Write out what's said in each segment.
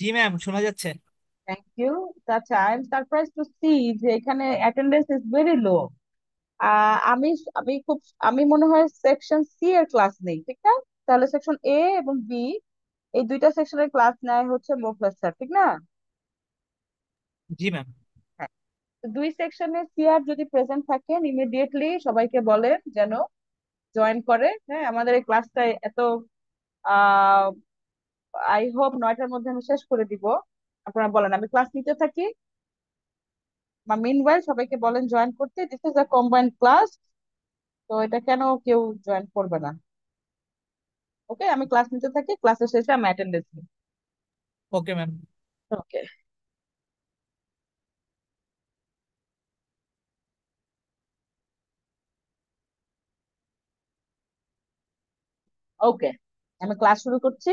জি ma'am, শোনা যাচ্ছে। Thank you. আচ্ছা, I am surprise to see যে এখানে অ্যাটেন্ডেন্স ইজ ভেরি লো। আমি আমি খুব আমি মনে হয় সেকশন সি এর ক্লাস নেই, ঠিক না? তাহলে সেকশন এ এবং বি, এই দুইটা সেকশনের ক্লাস নেয় হচ্ছে মোখলেস স্যার, ঠিক না? জি ম্যাম। হ্যাঁ। তো দুই সেকশনে সিআর যদি প্রেজেন্ট থাকেন ইমিডিয়েটলি সবাইকে বলেন যেন জয়েন করে। হ্যাঁ, আমাদের এই ক্লাসটা এত আহ আই হোপ 9টার মধ্যে আমি শেষ করে দিব। আপনারা বলেন, আমি ক্লাস নিতে থাকি বা মিনওয়াইল সবাইকে বলেন জয়েন করতে। This is a combined class, তো এটা কেন কেউ জয়েন করবে না? ওকে, আমি ক্লাস নিতে থাকি, ক্লাসের শেষে আমি অ্যাটেন্ডেন্স নিই। Okay ma'am. ওকে। ওকে, আমি ক্লাস শুরু করছি।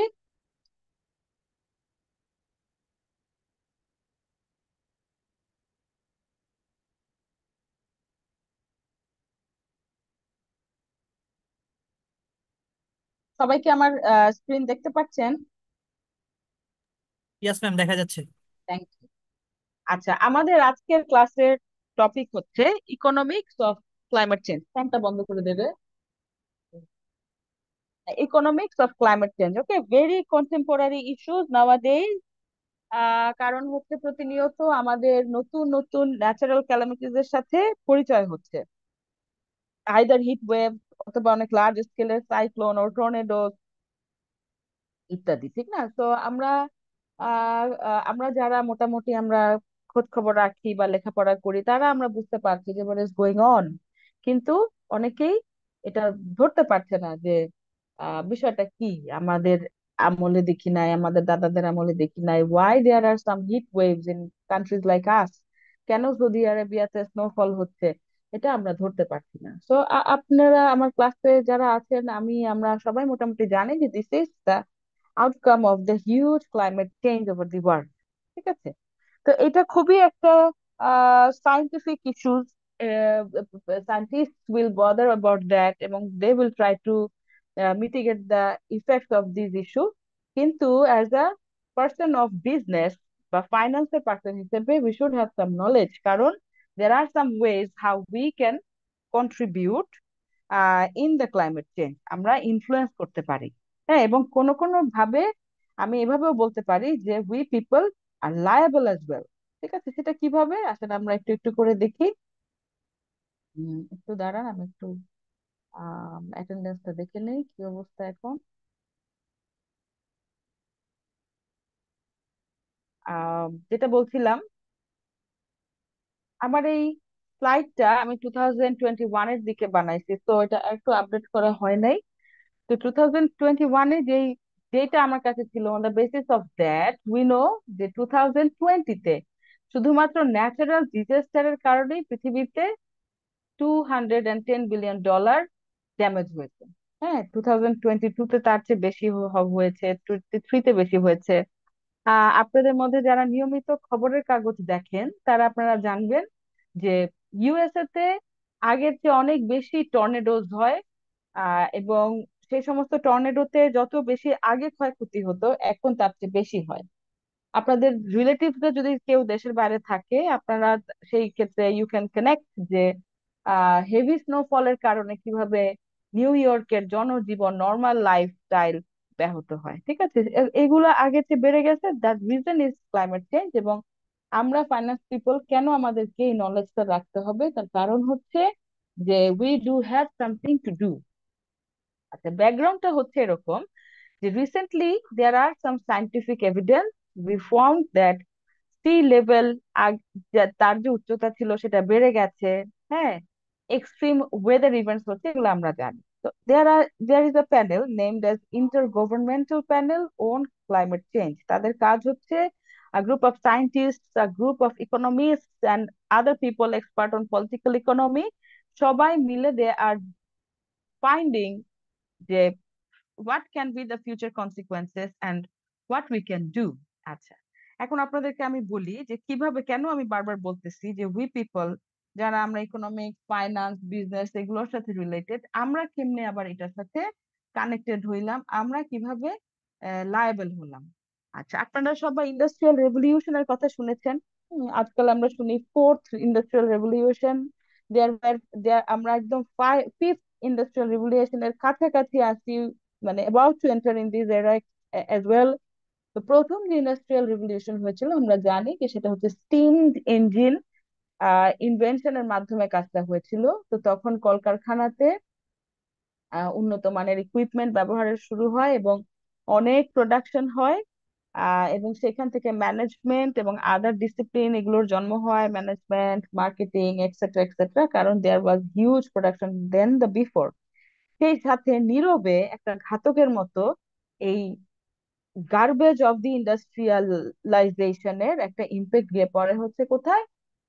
সবাইকে আমার স্ক্রিন দেখতে পাচ্ছেন? ইয়েস ম্যাম, দেখা যাচ্ছে। Thank you. আচ্ছা, আমাদের আজকের ক্লাসের টপিক হচ্ছে ইকোনমিক্স অফ ক্লাইমেট চেঞ্জ। ফ্যানটা বন্ধ করে দেবে। Economics of climate change, okay, very contemporary issues নাওয়াডেজ। কারণ হচ্ছে প্রতিনিয়ত আমাদের নতুন নতুন ন্যাচারাল ক্যালামিটিজ এর সাথে পরিচয় হচ্ছে, আইদার হিট ওয়েভ অথবা অনেক লার্জ স্কেলের সাইক্লোন ও টর্নেডো ইত্যাদি, ঠিক না? তো আমরা আমরা যারা মোটামুটি আমরা খোঁজ খবর রাখি বা লেখাপড়া করি তারা আমরা বুঝতে পারছি যে what is গোয়িং অন। কিন্তু অনেকেই এটা ধরতে পারছে না যে বিষয়টা কি। আমাদের আমলে দেখি নাই, আমাদের দাদাদের আমলে দেখি নাই, why there are some heat waves in countries like us. কেন সৌদি আরবিয়াতে স্নোফল হচ্ছে, এটা আমরা ধরতে পারছি না। তো আপনারা আমার ক্লাসে যারা আছেন, আমরা সবাই মোটামুটি জানি যে this is outcome of the huge climate change over the world. ঠিক আছে? তো এটা খুবই একটা scientific issues. Scientist will bother about that এবং they will try to mitigate the effect of this issue. কিন্তু as a person of business বা ফাইন্যান্সের পার্সন হিসেবে we should have some knowledge, কারণ there are some ways how we can contribute in the climate change. আমরা influence করতে পারি। হ্যাঁ, এবং কোনো কোনো ভাবে আমি এভাবেও বলতে পারি যে we people are liable as well. ঠিক আছে, সেটা কিভাবে আসলে আমরা একটু একটু করে দেখি। একটু দাঁড়ান, আমি একটু অ্যাটেন্ডেন্সটা দেখে নেই কি অবস্থা এখন। যেটা বলছিলাম, আমার এই স্লাইডটা আমি 2021-এর দিকে বানাইছি, তো এটা একটু আপডেট করা হয় নাই। তো 2021-এ যেই ডেটা আমার কাছে ছিল, on the basis of that we know যে 2020-তে শুধুমাত্র ন্যাচারাল ডিজাস্টারের কারণেই পৃথিবীতে $210 বিলিয়ন ড্যামেজ হয়েছে। হ্যাঁ, 2022-তে তার চেয়ে বেশি হয়েছে, 2023-তে বেশি হয়েছে। আপনাদের মধ্যে যারা নিয়মিত খবরের কাগজ দেখেন তারা আপনারা জানবেন যে ইউএসএ তে আগের চেয়ে অনেক বেশি টর্নেডোজ হয়। এবং সেই সমস্ত টর্নেডোতে যত বেশি আগে ক্ষয়ক্ষতি হতো এখন তার চেয়ে বেশি হয়। আপনাদের রিলেটিভসরা যদি কেউ দেশের বাইরে থাকে, আপনারা সেই ক্ষেত্রে ইউ ক্যান কানেক্ট যে হেভি স্নোফলের কারণে কিভাবে নিউ ইয়র্কের জনজীবন, নর্মাল লাইফস্টাইল ব্যাহত হয়। ঠিক আছে, এগুলো আগের চেয়ে বেড়ে গেছে। That reason is climate change. এবং আমরা ফাইন্যান্স পিপল কেন আমাদেরকে এই নলেজটা রাখতে হবে, তার কারণ হচ্ছে যে we do have something to do. আচ্ছা, ব্যাকগ্রাউন্ডটা হচ্ছে এরকম যে recently there are some scientific evidence we found that sea level তার যে উচ্চতা ছিল সেটা বেড়ে গেছে। হ্যাঁ, এক্সট্রিম ওয়েদার ইভেন্টস হচ্ছে, এগুলো আমরা জানি। তো there is a panel named as inter governmental panel on climate change. তাদের কাজ হচ্ছে a group of scientists, a group of economists and other people expert on political economy, সবাই মিলে দে আর ফাইন্ডিং যে what can be the future consequences and what we can do. আচ্ছা, এখন আপনাদেরকে আমি বলি যে কিভাবে, কেন আমি বারবার বলতেছি যে উই পিপল যারা আমরা ইকোনমিক্স, ফাইন্যান্স, বিজনেস এগুলোর সাথে রিলেটেড, আমরা কেমনে আবার এটার সাথে কানেক্টেড হইলাম, আমরা কিভাবে লায়াবল হলাম। আচ্ছা, আপনারা সবাই ইন্ডাস্ট্রিয়াল রেভলিউশনের কথা শুনেছেন। আজকাল আমরা শুনি ফোর্থ ইন্ডাস্ট্রিয়াল রেভলিউশন। দেয়ার দেয়ার আমরা একদম ফিফথ ইন্ডাস্ট্রিয়াল রেভলিউশনের কাছাকাছি আছি, মানে about to enter in this এরা অ্যাজ ওয়েল। তো প্রথম যে ইন্ডাস্ট্রিয়াল রেভলিউশন হয়েছিল আমরা জানি যে সেটা হচ্ছে স্টিম ইঞ্জিন ইনভেনশনের মাধ্যমে কাজটা হয়েছিল। তো তখন কলকারখানাতে উন্নত মানের ইকুইপমেন্ট ব্যবহারের শুরু হয় এবং অনেক প্রোডাকশন হয়। এবং সেখান থেকে ম্যানেজমেন্ট এবং আদার ডিসিপ্লিন এগুলোর জন্ম হয়, ম্যানেজমেন্ট, মার্কেটিং, এক্সেট্রা এক্সেট্রা, কারণ there was huge production then the before. সেই সাথে নীরবে একটা ঘাতকের মতো এই গার্বেজ অফ দি ইন্ডাস্ট্রিয়ালাইজেশনের একটা ইম্প্যাক্ট গিয়ে পড়ে হচ্ছে কোথায়?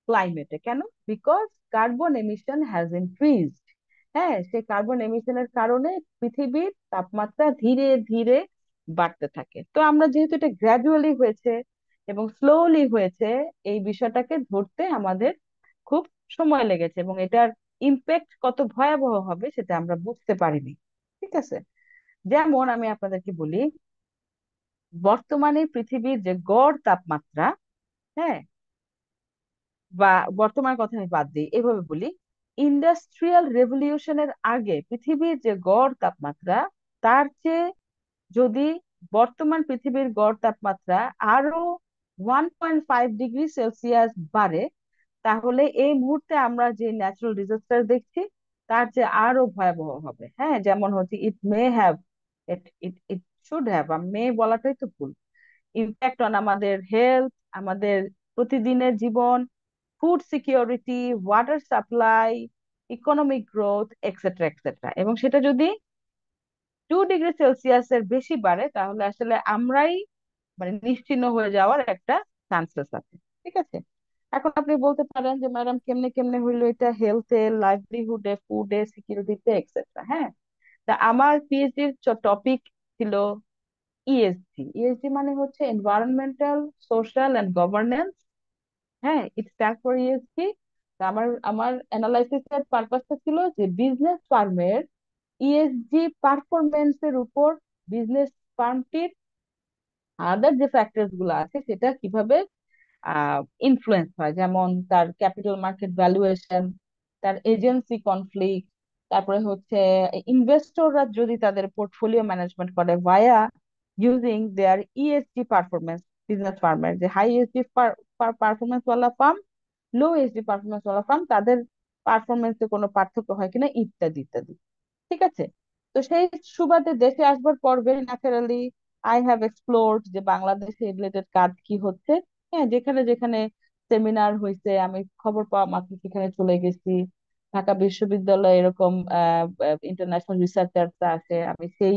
ক্লাইমেটে। কেন? Because carbon emission has increased. হ্যাঁ, সেই কার্বন এমিশনের কারণে পৃথিবীর তাপমাত্রা ধীরে ধীরে বাড়তে থাকে। তো আমরা যেহেতু এটা গ্র্যাজুয়ালি হয়েছে এবং স্লোলি হয়েছে, এই বিষয়টাকে ধরতে আমাদের খুব সময় লেগেছে এবং এটার ইম্প্যাক্ট কত ভয়াবহ হবে সেটা আমরা বুঝতে পারিনি। ঠিক আছে? যেমন আমি আপনাদেরকে বলি, বর্তমানে পৃথিবীর যে গড় তাপমাত্রা, হ্যাঁ, বা বর্তমান কথা আমি বাদ দিই, এভাবে বলি, ইন্ডাস্ট্রিয়াল রেভলিউশনের আগে পৃথিবীর যে গড় তাপমাত্রা, তার চেয়ে যদি বর্তমান পৃথিবীর গড় তাপমাত্রা আরো 1.5 ডিগ্রি সেলসিয়াস বাড়ে, তাহলে এই মুহূর্তে আমরা যে ন্যাচারাল ডিজাস্টার দেখছি তার চেয়ে আরো ভয়াবহ হবে। হ্যাঁ, যেমন হচ্ছে it may have, it it it should have, may বলাটাই তো ভুল, ইম্প্যাক্ট অন আমাদের হেলথ, আমাদের প্রতিদিনের জীবন, food security, water supply, economic growth, etcetera etcetera. এবং সেটা যদি 2 ডিগ্রি সেলসিয়াসের বেশি বাড়ে তাহলে আসলে আমরাই মানে নিশ্চিহ্ন হয়ে যাওয়ার একটা চান্সেস আছে। ঠিক আছে? এখন আপনি বলতে পারেন যে ম্যাডাম কেমনে কেমনে হইলো এটা হেলথে, লাইভলিহুডে, ফুডে, সিকিউরিটিতে, এক্সেট্রা। হ্যাঁ, তা আমার পিএইচডির টপিক ছিল ইএসজি। ইএসজি মানে হচ্ছে এনভায়রনমেন্টাল, সোশ্যাল এন্ড গভর্নেন্স। হ্যাঁ, ইট স্ট্যান্ড ফর ইএসজি। আমার আমার অ্যানালাইসিস এর পারপাসটা ছিল যে বিজনেস ফার্মের ইএসজি পারফরমেন্সের উপর বিজনেস ফার্মটির আদার যে ফ্যাক্টরস গুলো আছে সেটা কিভাবে ইনফ্লুয়েন্স হয়, যেমন তার ক্যাপিটাল মার্কেট ভ্যালুয়েশন, তার এজেন্সি কনফ্লিক্ট, তারপরে হচ্ছে ইনভেস্টররা যদি তাদের পোর্টফোলিও ম্যানেজমেন্ট করে ভায়া using their ESG performance, business ফার্মের যে হাই ইএসজি পারফরমেন্স ওয়ালা ফার্ম, লো ইএসজি পারফরমেন্স ওয়ালা ফার্ম, তাদের পারফরমেন্সে কোনো পার্থক্য হয় কিনা, ইত্যাদি ইত্যাদি। ঠিক আছে? তো সেই সুবাদে দেশে আসবার পর ভেরি ন্যাচারালি আই হ্যাভ এক্সপ্লোরড যে বাংলাদেশে রিলেটেড কাজ কি হচ্ছে। হ্যাঁ, যেখানে যেখানে সেমিনার হয়েছে আমি খবর পাওয়া মাত্র সেখানে চলে গেছি। ঢাকা বিশ্ববিদ্যালয়ে এরকম ইন্টারন্যাশনাল রিসার্চাররা আছে, আমি সেই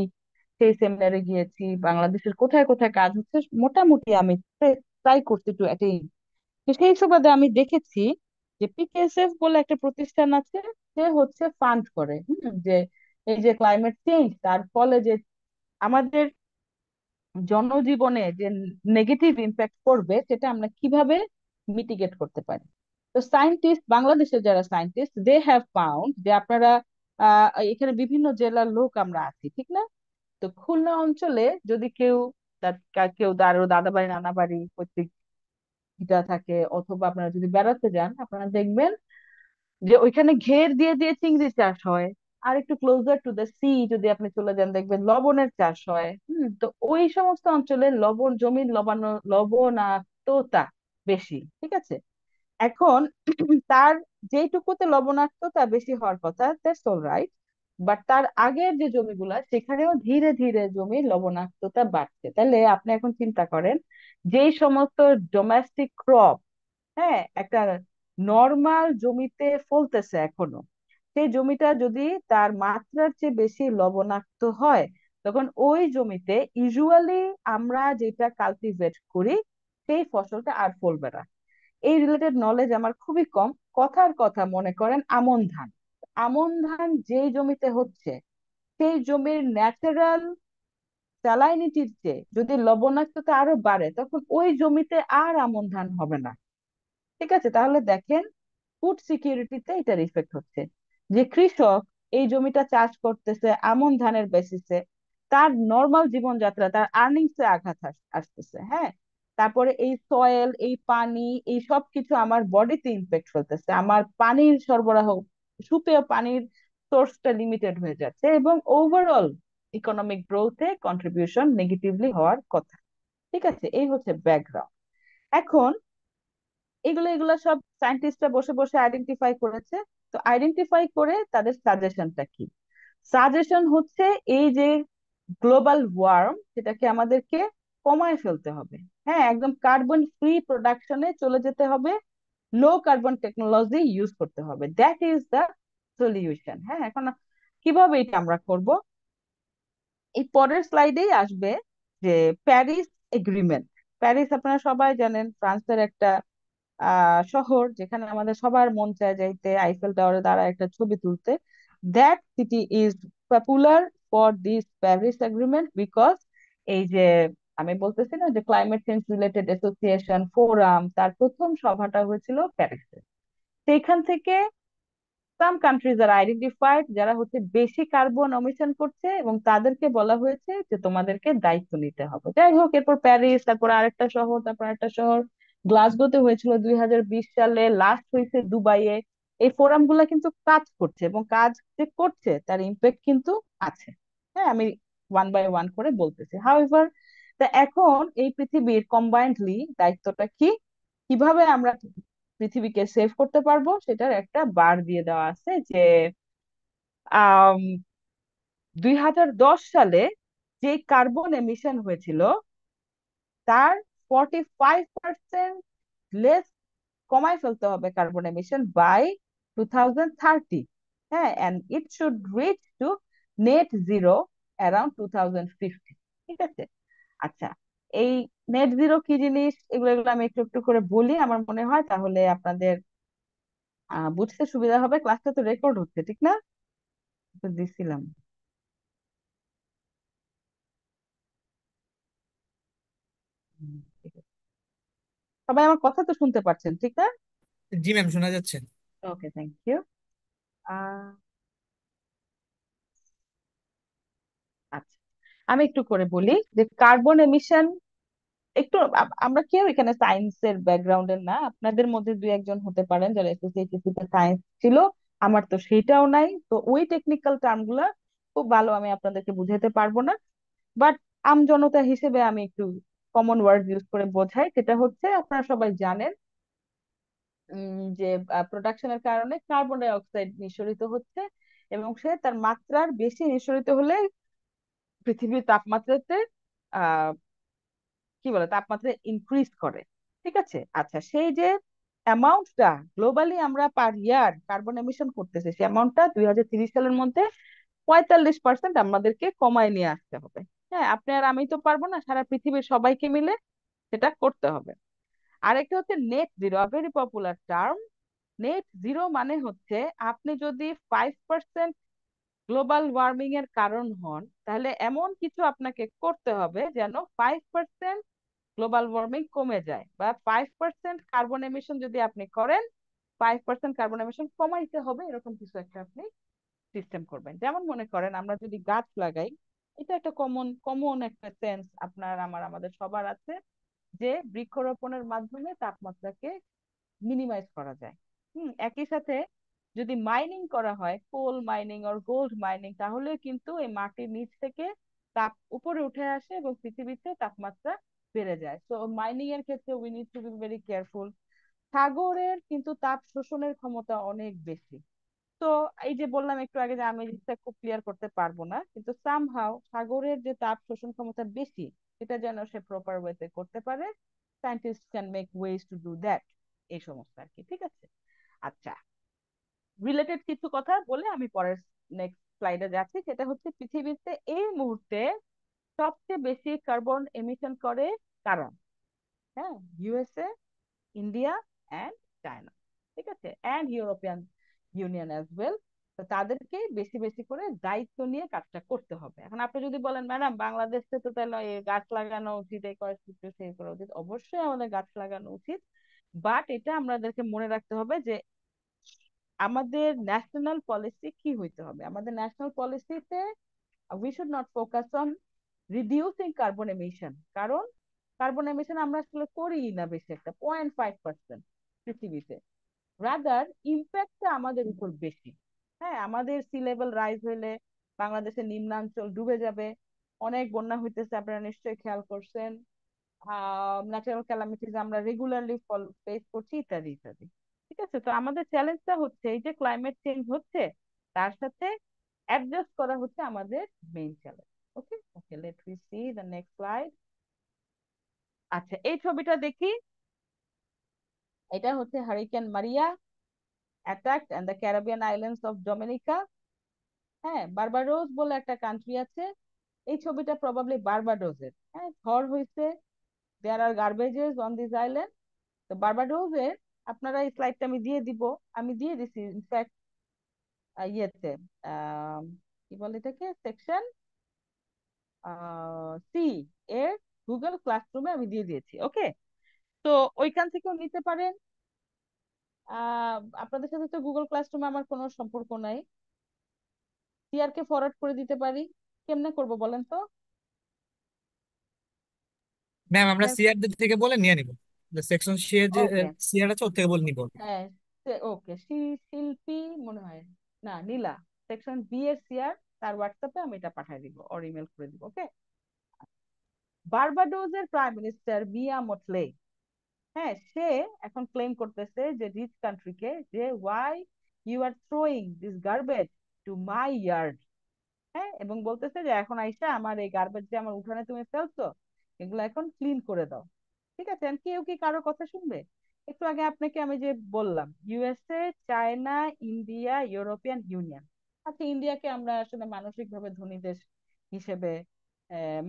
সেই সেমিনারে গিয়েছি। বাংলাদেশের কোথায় কোথায় কাজ হচ্ছে মোটামুটি আমি ট্রাই করছি টু অ্যাটেন্ড। তো সেই সুবাদে আমি দেখেছি যে পিকেএসএফ বলে একটা প্রতিষ্ঠান আছে, সে হচ্ছে ফান্ড করে যে এই যে ক্লাইমেট চেঞ্জ তার ফলে যে আমাদের জনজীবনে যে নেগেটিভ ইম্প্যাক্ট পড়বে সেটা আমরা কিভাবে মিটিগেট করতে পারি। তো সায়েন্টিস্ট, বাংলাদেশের যারা সায়েন্টিস্ট, দে হ্যাভ ফাউন্ড যে আপনারা এখানে বিভিন্ন জেলার লোক আমরা আছি, ঠিক না? তো খুলনা অঞ্চলে যদি কেউ কেউ দাদা বাড়ি নানা বাড়ি এটা থাকে, অথবা আপনারা যদি বেড়াতে যান আপনারা দেখবেন যে ওইখানে ঘের দিয়ে দিয়ে চিংড়ি চাষ হয়। আর একটু ক্লোজার টু দ্য সি যদি আপনি চলে যান দেখবেন লবণের চাষ হয়। তো ওই সমস্ত অঞ্চলে জমির লবণাক্ততা বেশি। ঠিক আছে? এখন তার যেইটুকুতে লবণাক্ততা বেশি হওয়ার কথা, দ্যাটস অল রাইট, বাট তার আগের যে জমিগুলা সেখানেও ধীরে ধীরে জমির লবণাক্ততা বাড়ছে। তাহলে আপনি এখন চিন্তা করেন, যেই সমস্ত ডোমেস্টিক ক্রপ, হ্যাঁ, একটা নর্মাল জমিতে ফলতেছে এখনো, সেই জমিটা যদি তার মাত্রার চেয়ে বেশি লবণাক্ত হয়, তখন ওই জমিতে ইউজুয়ালি আমরা যেটা কালটিভেট করি সেই ফসলটা আর ফলবে না। এই রিলেটেড নলেজ আমার খুবই কম। কথার কথা মনে করেন আমন ধান, আমন ধান যেই জমিতে হচ্ছে সেই জমির ন্যাচারাল স্যালাইনিটির চেয়ে যদি লবণাক্ততা আরো বাড়ে তখন ওই জমিতে আর আমন ধান হবে না। ঠিক আছে? তাহলে দেখেন ফুড সিকিউরিটিতে এটার ইফেক্ট হচ্ছে। যে কৃষক এই জমিটা চাষ করতেছে আমন ধানের বেসিসে, তার নর্মাল জীবনযাত্রা, তার আর্নিংস এ আঘাত আসতেছে। হ্যাঁ, তারপরে এই সয়েল, এই পানি, এই সব কিছু আমার বডিতে ইম্প্যাক্ট ফেলতেছে। আমার পানির সরবরাহ, সুপেয় পানির সোর্সটা লিমিটেড হয়ে যাচ্ছে, এবং ওভারঅল ইকোনমিক গ্রোথে কন্ট্রিবিউশন নেগেটিভলি হওয়ার কথা। ঠিক আছে, এই হচ্ছে ব্যাকগ্রাউন্ড। এখন এগুলো এগুলো সব সায়েন্টিস্টরা বসে বসে আইডেন্টিফাই করেছে। তো আইডেন্টিফাই করে তাদের সাজেশনটা কি? সাজেশন হচ্ছে এই যে গ্লোবাল ওয়ার্ম, সেটাকে আমাদেরকে কমায় ফেলতে হবে। হ্যাঁ, একদম কার্বন ফ্রি প্রোডাকশনে চলে যেতে হবে, লো কার্বন টেকনোলজি ইউজ করতে হবে। That is the solution. হ্যাঁ, এখন কিভাবে এটা আমরা করব, এই পরের স্লাইডেই আসবে যে প্যারিস এগ্রিমেন্ট। প্যারিস আপনারা সবাই জানেন, ফ্রান্সের একটা শহর, যেখানে আমাদের সবার মন চায় যাইতে আইফেল টাওয়ারে দ্বারা একটা ছবি তুলতে। That city is popular for this Paris agreement because এই যে আমি বলতেছি না যে climate change related association forum, তার প্রথম সভাটা হয়েছিল প্যারিসে। সেইখান থেকে সাম কান্ট্রিজ আর আইডেন্টিফাইড যারা হচ্ছে বেশি কার্বন এমিশন করছে, এবং তাদেরকে বলা হয়েছে যে তোমাদেরকে দায়িত্ব নিতে হবে। যাই হোক, এরপর প্যারিস, তারপর আরেকটা শহর, তারপর আরেকটা শহর, গ্লাসগোতে হয়েছিল 2020 সালে, লাস্ট হয়েছে দুবাইয়ে। এই ফোরাম গুলা কিন্তু কাজ করছে, এবং কাজ যে করছে তার ইম্প্যাক্ট কিন্তু আছে। হ্যাঁ, আমি ওয়ান বাই ওয়ান করে বলতেছি। হাউএভার, তা এখন এই পৃথিবীর কম্বাইন্ডলি দায়িত্বটা কি, কিভাবে আমরা পৃথিবীকে সেভ করতে পারবো, সেটার একটা বার দিয়ে দেওয়া আছে যে আহ 2010 সালে যে কার্বন এমিশন হয়েছিল তার 45% লেস কমায় ফেলতে হবে কার্বন এমিশন বাই 2030। হ্যাঁ, and it should reach to net zero around 2050। ঠিক আছে, আচ্ছা, এই নেট জিরো কি জিনিস, এগুলো এগুলো আমি একটু একটু করে বলি আমার মনে হয়, তাহলে আপনাদের বুঝতে সুবিধা হবে। ক্লাসটা তো রেকর্ড হচ্ছে, ঠিক না? তো দিছিলাম। ঠিক আছে। সবাই আমার কথা তো শুনতে পাচ্ছেন, ঠিক না? জি ম্যাম, শোনা যাচ্ছে। ওকে, থ্যাংক ইউ। আহ আচ্ছা, আমি একটু করে বলি যে কার্বন এমিশন, একটু আমরা কেউ এখানে সায়েন্সের ব্যাকগ্রাউন্ডের না, আপনাদের মধ্যে দুই একজন হতে পারেন যারা এসএসসি তে সায়েন্স ছিল, আমার তো সেইটাও নাই, তো ওই টেকনিক্যাল টার্ম গুলা খুব ভালো আমি আপনাদেরকে বুঝাতে পারবো না। বাট আমজনতা হিসেবে আমি একটু কমন ওয়ার্ড ইউজ করে বোঝাই, সেটা হচ্ছে আপনারা সবাই জানেন যে প্রোডাকশনের কারণে কার্বন ডাই অক্সাইড নিঃসরিত হচ্ছে, এবং সে তার মাত্রার বেশি নিঃসরিত হলে পৃথিবীর তাপমাত্রাতে আহ কি বলে তাপমাত্রা ইনক্রিজ করে। ঠিক আছে, আচ্ছা, সেই যে অ্যামাউন্টটা গ্লোবালি আমরা পার ইয়ার কার্বন এমিশন করতেছি, সেই অ্যামাউন্টটা 2030 সালের মধ্যে 45% আমাদেরকে কমায় নিয়ে আসতে হবে। হ্যাঁ, আপনি আর আমি তো পারবো না, সারা পৃথিবীর সবাইকে মিলে সেটা করতে হবে। আরেকটা হচ্ছে net zero, very popular term. Net zero মানে হচ্ছে আপনি যদি 5% গ্লোবাল ওয়ার্মিং এর কারণ হন, তাহলে এমন কিছু আপনাকে করতে হবে যেন 5% গ্লোবাল ওয়ার্মিং কমে যায়, বা 5% কার্বন এমিশন যদি আপনি করেন, 5% কার্বন এমিশন কমাইতে হবে, এরকম কিছু একটা আপনি সিস্টেম করবেন। যেমন মনে করেন আমরা যদি গাছ লাগাই, এটা একটা কমন কমন একটা সেন্স আপনার আমার আমাদের সবার আছে, যে বৃক্ষরোপণের মাধ্যমে তাপমাত্রাকে মিনিমাইজ করা যায়। একই সাথে যদি মাইনিং করা হয়, coal mining or gold mining, তাহলে কিন্তু এই মাটির নিচ থেকে তাপ উপরে উঠে আসে এবং পৃথিবীতে তাপমাত্রা বেড়ে যায়। তো মাইনিং এর ক্ষেত্রে we need to be very careful. সাগরের কিন্তু তাপ শোষণের ক্ষমতা অনেক বেশি। তো এই যে বললাম একটু আগে যে আমি জিনিসটা খুব ক্লিয়ার করতে পারবো না, কিন্তু সামহাও সাগরের যে তাপ শোষণ ক্ষমতা বেশি, এটা যেন সে প্রপার ওয়েতে করতে পারে, scientist can make ways to do that, এই সমস্ত আর কি। ঠিক আছে, আচ্ছা, রিলেটেড কিছু কথা বলে আমি পরের নেক্সট স্লাইডে যাচ্ছি। সেটা হচ্ছে পৃথিবীতে এই মুহূর্তে সবচেয়ে বেশি কার্বন এমিশন করে কারা? হ্যাঁ, ইউএসএ, ইন্ডিয়া অ্যান্ড চায়না। ঠিক আছে, and European union as well. তো তাদেরকে বেশি বেশি করে দায়িত্ব নিয়ে কাজটা করতে হবে। এখন আপনি যদি বলেন ম্যাডাম বাংলাদেশে তো তাহলে গাছ লাগানো উচিত, এই করা উচিত, সেই করা উচিত, অবশ্যই আমাদের গাছ লাগানো উচিত। বাট এটা আমাদেরকে মনে রাখতে হবে যে আমাদের ন্যাশনাল পলিসি কি হইতে হবে। আমাদের ন্যাশনাল পলিসিতে we should not focus on reducing carbon emission, কারণ কার্বন এমিশন আমরা আসলে করি না বেশি একটা, 0.5% পৃথিবীতে। রাদার ইম্প্যাক্টটা আমাদের উপর বেশি। হ্যাঁ, আমাদের সি লেভেল রাইজ হইলে বাংলাদেশের নিম্নাঞ্চল ডুবে যাবে, অনেক বন্যা হইতেছে, আপনারা নিশ্চয়ই খেয়াল করছেন, ন্যাচারাল ক্যালামিটিস আমরা রেগুলারলি ফেস করছি, ইত্যাদি ইত্যাদি। ঠিক আছে, তো আমাদের চ্যালেঞ্জটা হচ্ছে এই যে ক্লাইমেট চেঞ্জ হচ্ছে, তার সাথে অ্যাডজাস্ট করা হচ্ছে আমাদের main challenge. Okay okay, let we see the next slide. আচ্ছা, এই ছবিটা দেখি। এটা হচ্ছে hurricane Maria attacked and the Caribbean islands of Dominica. হ্যাঁ, বার্বাডোস বলে একটা কান্ট্রি আছে, এই ছবিটা প্রবাবলি বার্বাডোসের। হ্যাঁ, ঝড় হয়েছে, দেয়ার আর গার্বেজেস অন দিস আইল্যান্ড। তো বার্বাডোসের, আপনারা এই স্লাইডটা আমি দিয়ে দিব, আমি দিয়ে দিছি ইনফ্যাক্ট ইয়েতে, আহ, কি বলে এটাকে, সেকশন সি এর গুগল ক্লাসরুমে আমি দিয়ে দিয়েছি। ওকে, তো ওইখান থেকেও নিতে পারেন। আপনাদের সাথে তো গুগল ক্লাসরুমে আমার কোনো সম্পর্ক নাই, সিআর কে ফরওয়ার্ড করে দিতে পারি। কেমনে করব বলেন তো? ম্যাম আমরা সিআর থেকে বলে নিয়ে নিব, সেকশন সি এর যে ওকে, সিআর আছে ওর থেকে বলে নিব। হ্যাঁ, ওকে, শিল্পী মনে হয়, না নীলা, সেকশন বি এর সিআর, তার হোয়াটসঅ্যাপে আমি এটা পাঠিয়ে দিব, ওর ইমেল করে দিব। ওকে, বার্বাডোসের প্রাইম মিনিস্টার মিয়া মটলে, হ্যাঁ, সে এখন ক্লেম করতেছে যে রিচ কান্ট্রিকে, যে why you are throwing this garbage to my yard. হ্যাঁ, এবং বলতেছে যে এখন আইসা আমার এই গার্বেজ যে আমার উঠানে তুমি ফেলছো, এগুলো এখন ক্লিন করে দাও। ঠিক আছে, আর কেউ কি কারো কথা শুনবে? একটু আগে আপনাকে আমি যে বললাম, USA, China, India, European union. আচ্ছা, ইন্ডিয়াকে আমরা আসলে মানসিক ভাবে ধনী দেশ হিসেবে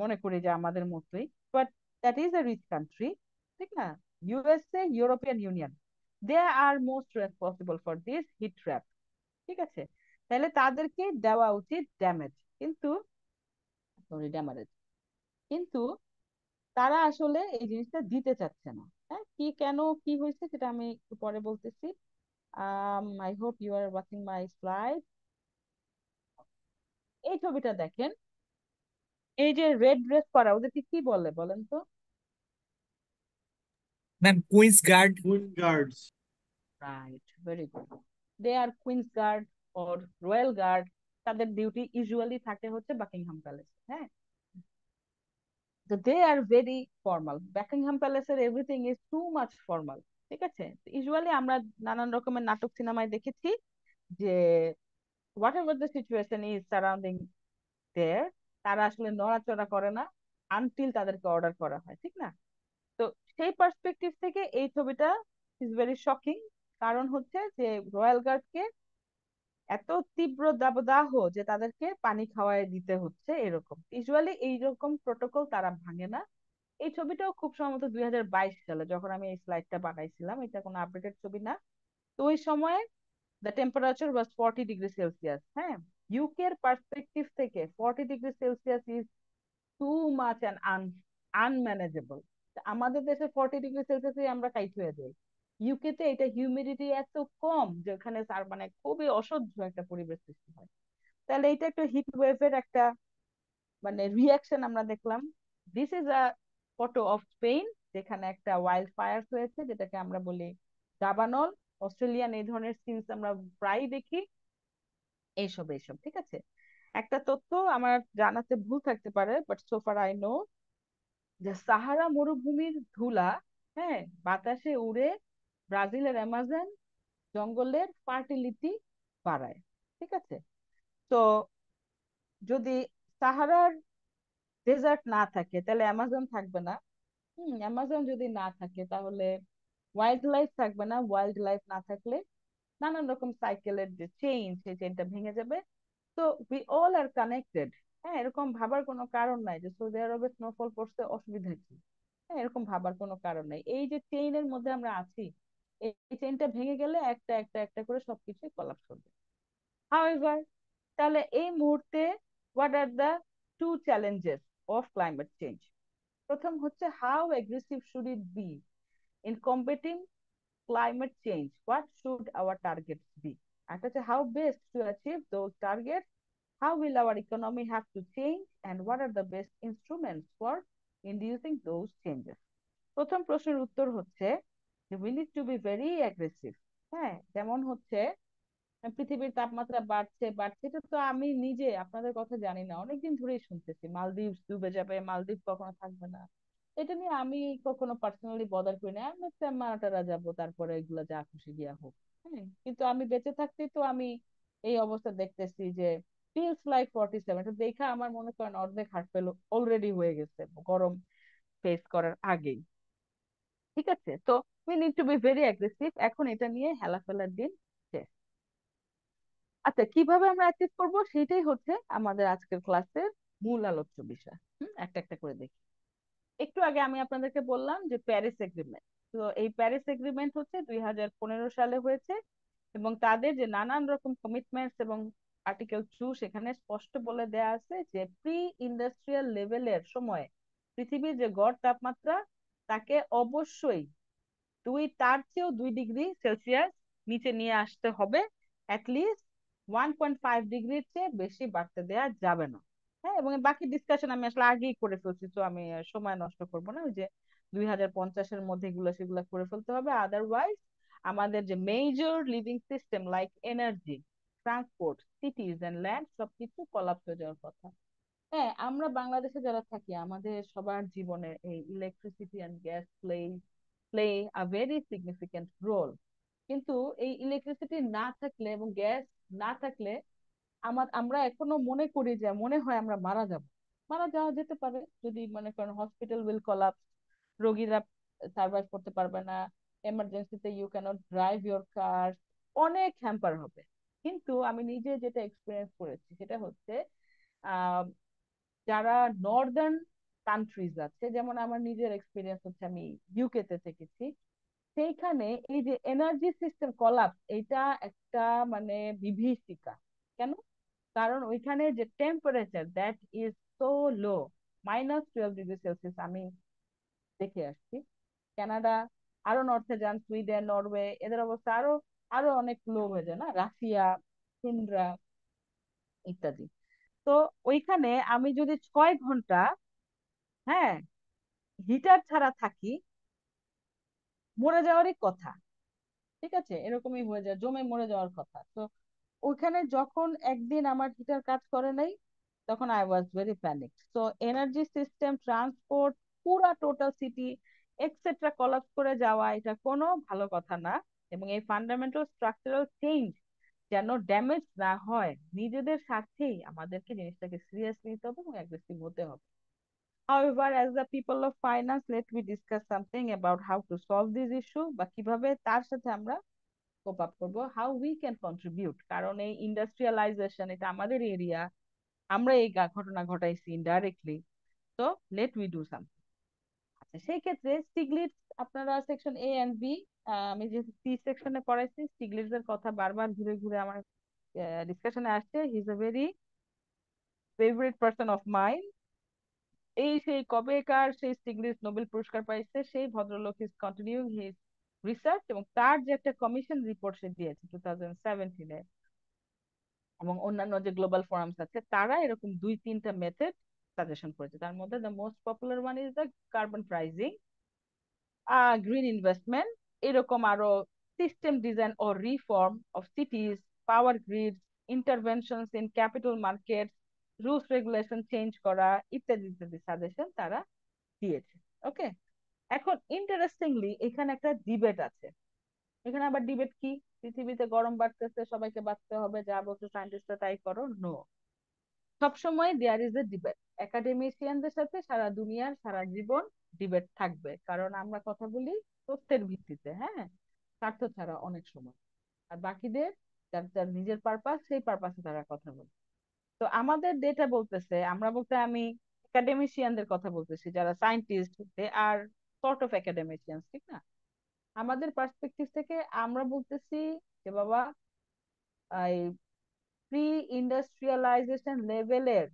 মনে করি যে আমাদের মতোই, but that is a rich country, ঠিক না? USA, European union, they are most responsible for this heat trap. ঠিক আছে, তাহলে তাদেরকে দেওয়া উচিত ড্যামেজ, কিন্তু সরি ড্যামারেজ, কিন্তু তারা আসলে এই জিনিসটা দিতে চাচ্ছে না। হ্যাঁ, কি কেন, কি হয়েছে সেটা আমি একটু পরে বলতেছি। I hope you are watching my slide. এই ছবিটা দেখেন, এই যে রেড ড্রেস পরা, ওদেরকে কি বলে বলেন তো? Ma'am queen's guard. Moon guards. Right, very good. They are queen's guard or royal guard. তাদের ডিউটি ইউজুয়ালি থাকে হচ্ছে বাকিংহাম প্যালেস। হ্যাঁ, তো they are very formal, Buckingham প্যালেসের everything is too much formal. ঠিক আছে, ইউজুয়ালি আমরা নানান রকমের নাটক সিনেমায় দেখেছি যে whatever the situation is surrounding there, তারা আসলে নড়াচড়া করে না আনটিল তাদেরকে অর্ডার করা হয়, ঠিক না? তো সেই পার্সপেক্টিভ থেকে এই ছবিটা ইজ ভেরি শকিং। কারণ হচ্ছে যে রয়্যাল গার্ডকে এত তীব্র দাবদাহ যে তাদেরকে পানি খাওয়ায় দিতে হচ্ছে, এরকম ইউজুয়ালি এইরকম প্রোটোকল তারা ভাঙে না। এই ছবিটাও খুব সম্ভবত 2022 সালে, যখন আমি এই স্লাইডটা বানাইছিলাম, এটা কোনো আপডেটেড ছবি না। তো ওই সময় the temperature was 40 degree Celsius. হ্যাঁ, ইউকে এর পার্সপেক্টিভ থেকে 40 degree Celsius is too much and unmanageable. আমাদের দেশে 40 ডিগ্রি সেলসিয়াসে আমরা কাইট হয়ে যাই, ইউকে তে এটা হিউমিডিটি এত কম যেখানে তার মানে খুবই অসহ্য একটা পরিবেশ সৃষ্টি হয়। তাহলে এটা একটা হিট ওয়েভের একটা মানে রিয়াকশন আমরা দেখলাম। This is a photo of Spain, যেখানে একটা ওয়াইল্ড ফায়ার হয়েছে, যেটাকে আমরা বলি দাবানল। অস্ট্রেলিয়ান এই ধরনের সিনস আমরা প্রায় দেখি। এইসব এইসব ঠিক আছে। একটা তথ্য আমার জানাতে ভুল থাকতে পারে, but so far I know, যে সাহারা মরুভূমির ধুলা, হ্যাঁ, বাতাসে উড়ে ব্রাজিলের অ্যামাজন জঙ্গলের ফার্টিলিটি বাড়ায়। ঠিক আছে, তো যদি সাহারার ডেজার্ট না থাকে তাহলে অ্যামাজন থাকবে না। অ্যামাজন যদি না থাকে তাহলে ওয়াইল্ড লাইফ থাকবে না, ওয়াইল্ড লাইফ না থাকলে নানান রকম সাইকেলের যে চেইন, সেই চেইনটা ভেঙে যাবে। তো উই অল আর কানেক্টেড। হ্যাঁ, এরকম ভাবার কোনো কারণ নাই যে সৌদি আরবে স্নোফল পড়ছে অসুবিধা কি। হ্যাঁ, এরকম ভাবার কোনো কারণ নাই, এই যে চেইনের মধ্যে আমরা আছি, এই চেইনটা ভেঙে গেলে একটা একটা একটা করে সবকিছু কলাপস করবে। হাউএভার, তাহলে এই মুহূর্তে what are the two challenges of climate change? প্রথম হচ্ছে how aggressive should it be in competing climate change, what should our targets be? একটা হচ্ছে how best to achieve those targets, How will our economy have to change, and what are the best instruments for inducing those changes? প্রথম প্রশ্নের উত্তর হচ্ছে যে we need to be very aggressive। হ্যাঁ, যেমন হচ্ছে পৃথিবীর তাপমাত্রা বাড়ছে বাড়ছে, এটা তো আমি নিজে আপনাদের কথা জানি না, অনেকদিন ধরেই শুনতেছি মালদ্বীপ ডুবে যাবে, মালদ্বীপ কখনো থাকবে না। এটা নিয়ে আমি কখনো পার্সোনালি বদার করি না, আমি মারাটারা যাবো, তারপরে এগুলো যা খুশি গিয়া হোক। হ্যাঁ, কিন্তু আমি বেঁচে থাকতেই তো আমি এই অবস্থা দেখতেছি যে ফিলস লাইক 47, এটা দেখা আমার মনে করেন অর্ধেক হার্ট ফেল অলরেডি হয়ে গেছে গরম ফেস করার আগেই। ঠিক আছে, তো we need to be very aggressive, এখন এটা নিয়ে হেলাফেলার দিন শেষ। আচ্ছা, কিভাবে আমরা অ্যাচিভ করব সেটাই হচ্ছে আমাদের আজকের ক্লাসের মূল আলোচ্য বিষয়। একটা একটা করে দেখি। একটু আগে আমি আপনাদেরকে বললাম যে প্যারিস এগ্রিমেন্ট। তো এই প্যারিস এগ্রিমেন্ট হচ্ছে 2015 সালে হয়েছে, এবং তাদের যে নানান রকম কমিটমেন্টস এবং আর্টিকেল 2 সেখানে স্পষ্ট বলে দেয়া আছে যে প্রি ইন্ডাস্ট্রিয়াল লেভেলের সময় পৃথিবীর যে গড় তাপমাত্রা তাকে অবশ্যই তার চেয়েও 2 ডিগ্রি সেলসিয়াস নিচে নিয়ে আসতে হবে। অ্যাটলিস্ট 1.5 ডিগ্রির চেয়ে বেশি বাড়তে দেওয়া যাবে না। হ্যাঁ, এবং বাকি ডিসকাশন আমি আসলে আগেই করে ফেলছি, তো আমি সময় নষ্ট করব না। ওই যে 2050-এর মধ্যে এগুলো সেগুলো করে ফেলতে হবে, আদারওয়াইজ আমাদের যে major living system like energy, transport, cities and land সবকিছু কলাপস হয়ে যাওয়ার কথা। হ্যাঁ, আমরা বাংলাদেশে যারা থাকি আমাদের সবার জীবনে এই electricity and gas play a very significant role. কিন্তু এই ইলেকট্রিসিটি না থাকলে এবং গ্যাস না থাকলে আমরা এখনো মনে করি যে মনে হয় আমরা মারা যাব। মারা যাওয়া যেতে পারে, যদি মনে করেন হসপিটাল উইল কলাপস, রোগীরা সার্ভাইভ করতে পারবে না, এমার্জেন্সিতে you can't drive your car, অনেক হ্যাম্পার হবে। কিন্তু আমি নিজে যেটা এক্সপিরিয়েন্স করেছি সেটা হচ্ছে আহ যারা নর্দার্ন কান্ট্রিজ আছে, যেমন আমার নিজের এক্সপিরিয়েন্স হচ্ছে আমি ইউকে তে থেকেছি, সেইখানে এই যে এনার্জি সিস্টেম কলাপস এটা একটা মানে বিভীষিকা। কেন? কারণ ওইখানে যে temperature that is so low, -12 degree Celsius. আমি দেখে আসছি কানাডা, আরো নর্থে যান সুইডেন, নরওয়ে, এদের অবস্থা আরো আরো অনেক লো হয়ে যায়, না রাশিয়া, তুন্দ্রা ইত্যাদি। তো ওইখানে আমি যদি 6 ঘন্টা, হ্যাঁ, হিটার ছাড়া থাকি, মরে যাওয়ারই কথা। ঠিক আছে, এরকমই হয়ে যায়, জমে মরে যাওয়ার কথা। তো ওইখানে যখন একদিন আমার হিটার কাজ করে নাই, তখন আই ওয়াজ ভেরি প্যানিক। তো এনার্জি সিস্টেম, ট্রান্সপোর্ট, পুরা টোটাল সিটি এক্সেট্রা কলাপস করে যাওয়া এটা কোনো ভালো কথা না। এবং এই ফান্ডামেন্টাল স্ট্রাকচারাল চেঞ্জ যেন ড্যামেজ না হয়, নিজেদের স্বার্থেই আমাদেরকে জিনিসটাকে সিরিয়াসলি নিতে হবে এবং অ্যাগ্রেসিভ হতে হবে। However, as the people of finance, let me discuss something about how to solve this issue, বা কিভাবে তার সাথে আমরা কোপ আপ করবো, হাউ উই ক্যান কন্ট্রিবিউট। কারণ এই ইন্ডাস্ট্রিয়ালাইজেশন এটা আমাদের এরিয়া, আমরা এই ঘটনা ঘটাইছি ইনডাইরেক্টলি। তো লেট উই ডু সামথিং। আচ্ছা, সেই ক্ষেত্রে স্টিগলিটস, আপনারা সেকশন এ এন্ড বি, আমি যে সি সেকশনে পড়াইছি, স্টিগলিটস এর কথা বারবার ঘুরে ঘুরে আমার ডিসকাশনে আসছে। He is a very favourite person of mine. এই সেই কবেকার সেই স্টিগলিটস নোবেল পুরস্কার পাইছে সেই ভদ্রলোক ইজ কন্টিনিউইং হিজ রিসার্চ, এবং তার যে একটা কমিশন রিপোর্ট সে দিয়েছে 2017-এ, এবং অন্যান্য যে গ্লোবাল ফোরামস আছে তারা এরকম 2-3টা মেথড সাজেশন করেছে। তার মধ্যে the most popular one is the carbon pricing, green investment, এরকম আরো সিস্টেম ডিজাইন ও reform of cities, power grid, interventions in capital market, rules regulation change করা, ইত্যাদি ইত্যাদি সাজেশন তারা দিয়েছে। ওকে, এখন ইন্টারেস্টিংলি এখানে একটা ডিবেট আছে। এখানে আবার ডিবেট কি? পৃথিবীতে গরম বাড়তেছে, সবাইকে বাঁচতে হবে, যা বলছে সায়েন্টিস্টরা তাই করো? নো, সবসময় দেয়ার ইজ এ ডিবেট। একাডেমিশিয়ানদের সাথে সারা দুনিয়ার সারা জীবন ডিবেট থাকবে, কারণ আমরা কথা বলি তথ্যের ভিত্তিতে, হ্যাঁ, স্বার্থ ছাড়া অনেক সময়। আর বাকিদের যার যার নিজের পারপাস, সেই পারপাসে তারা কথা বলে। তো আমাদের ডেটা বলতেছে, আমরা বলতে আমি একাডেমিশিয়ানদের কথা বলতেছি, যারা scientist, they are sort of academician, ঠিক না? আমাদের পার্সপেক্টিভ থেকে আমরা বলতেছি যে বাবা, এই প্রি ইন্ডাস্ট্রিয়ালাইজেশন লেভেলের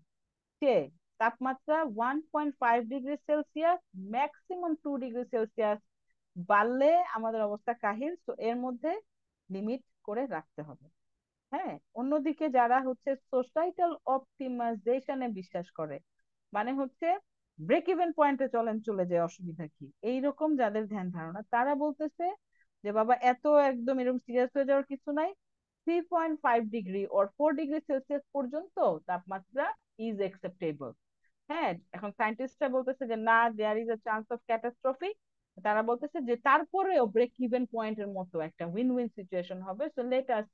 চেয়ে তাপমাত্রা 1.5 degree Celsius, maximum 2 degree Celsius বাড়লে আমাদের অবস্থা কাহিল। তো এর মধ্যে লিমিট করে রাখতে হবে। হ্যাঁ, অন্যদিকে যারা হচ্ছে সোসাইটাল অপটিমাইজেশনে বিশ্বাস করে, মানে হচ্ছে ব্রেক ইভেন পয়েন্টে চলে যায়, অসুবিধা কি, এইরকম যাদের ধ্যান ধারণা, তারা বলতেছে যে বাবা এত একদম এরকম সিরিয়াস হয়ে যাওয়ার কিছু নাই, 3.5 ডিগ্রি ওর 4 ডিগ্রি সেলসিয়াস পর্যন্ত তাপমাত্রা ইজ একসেপ্টেবল। হ্যাঁ, এখন সায়েন্টিস্টরা বলতেছে যে না, there is a chance of catastrophe. তারা বলতেছে যে তারপরেও ব্রেক ইভেন পয়েন্টের মতো একটা উইন উইন সিচুয়েশন হবে, so let us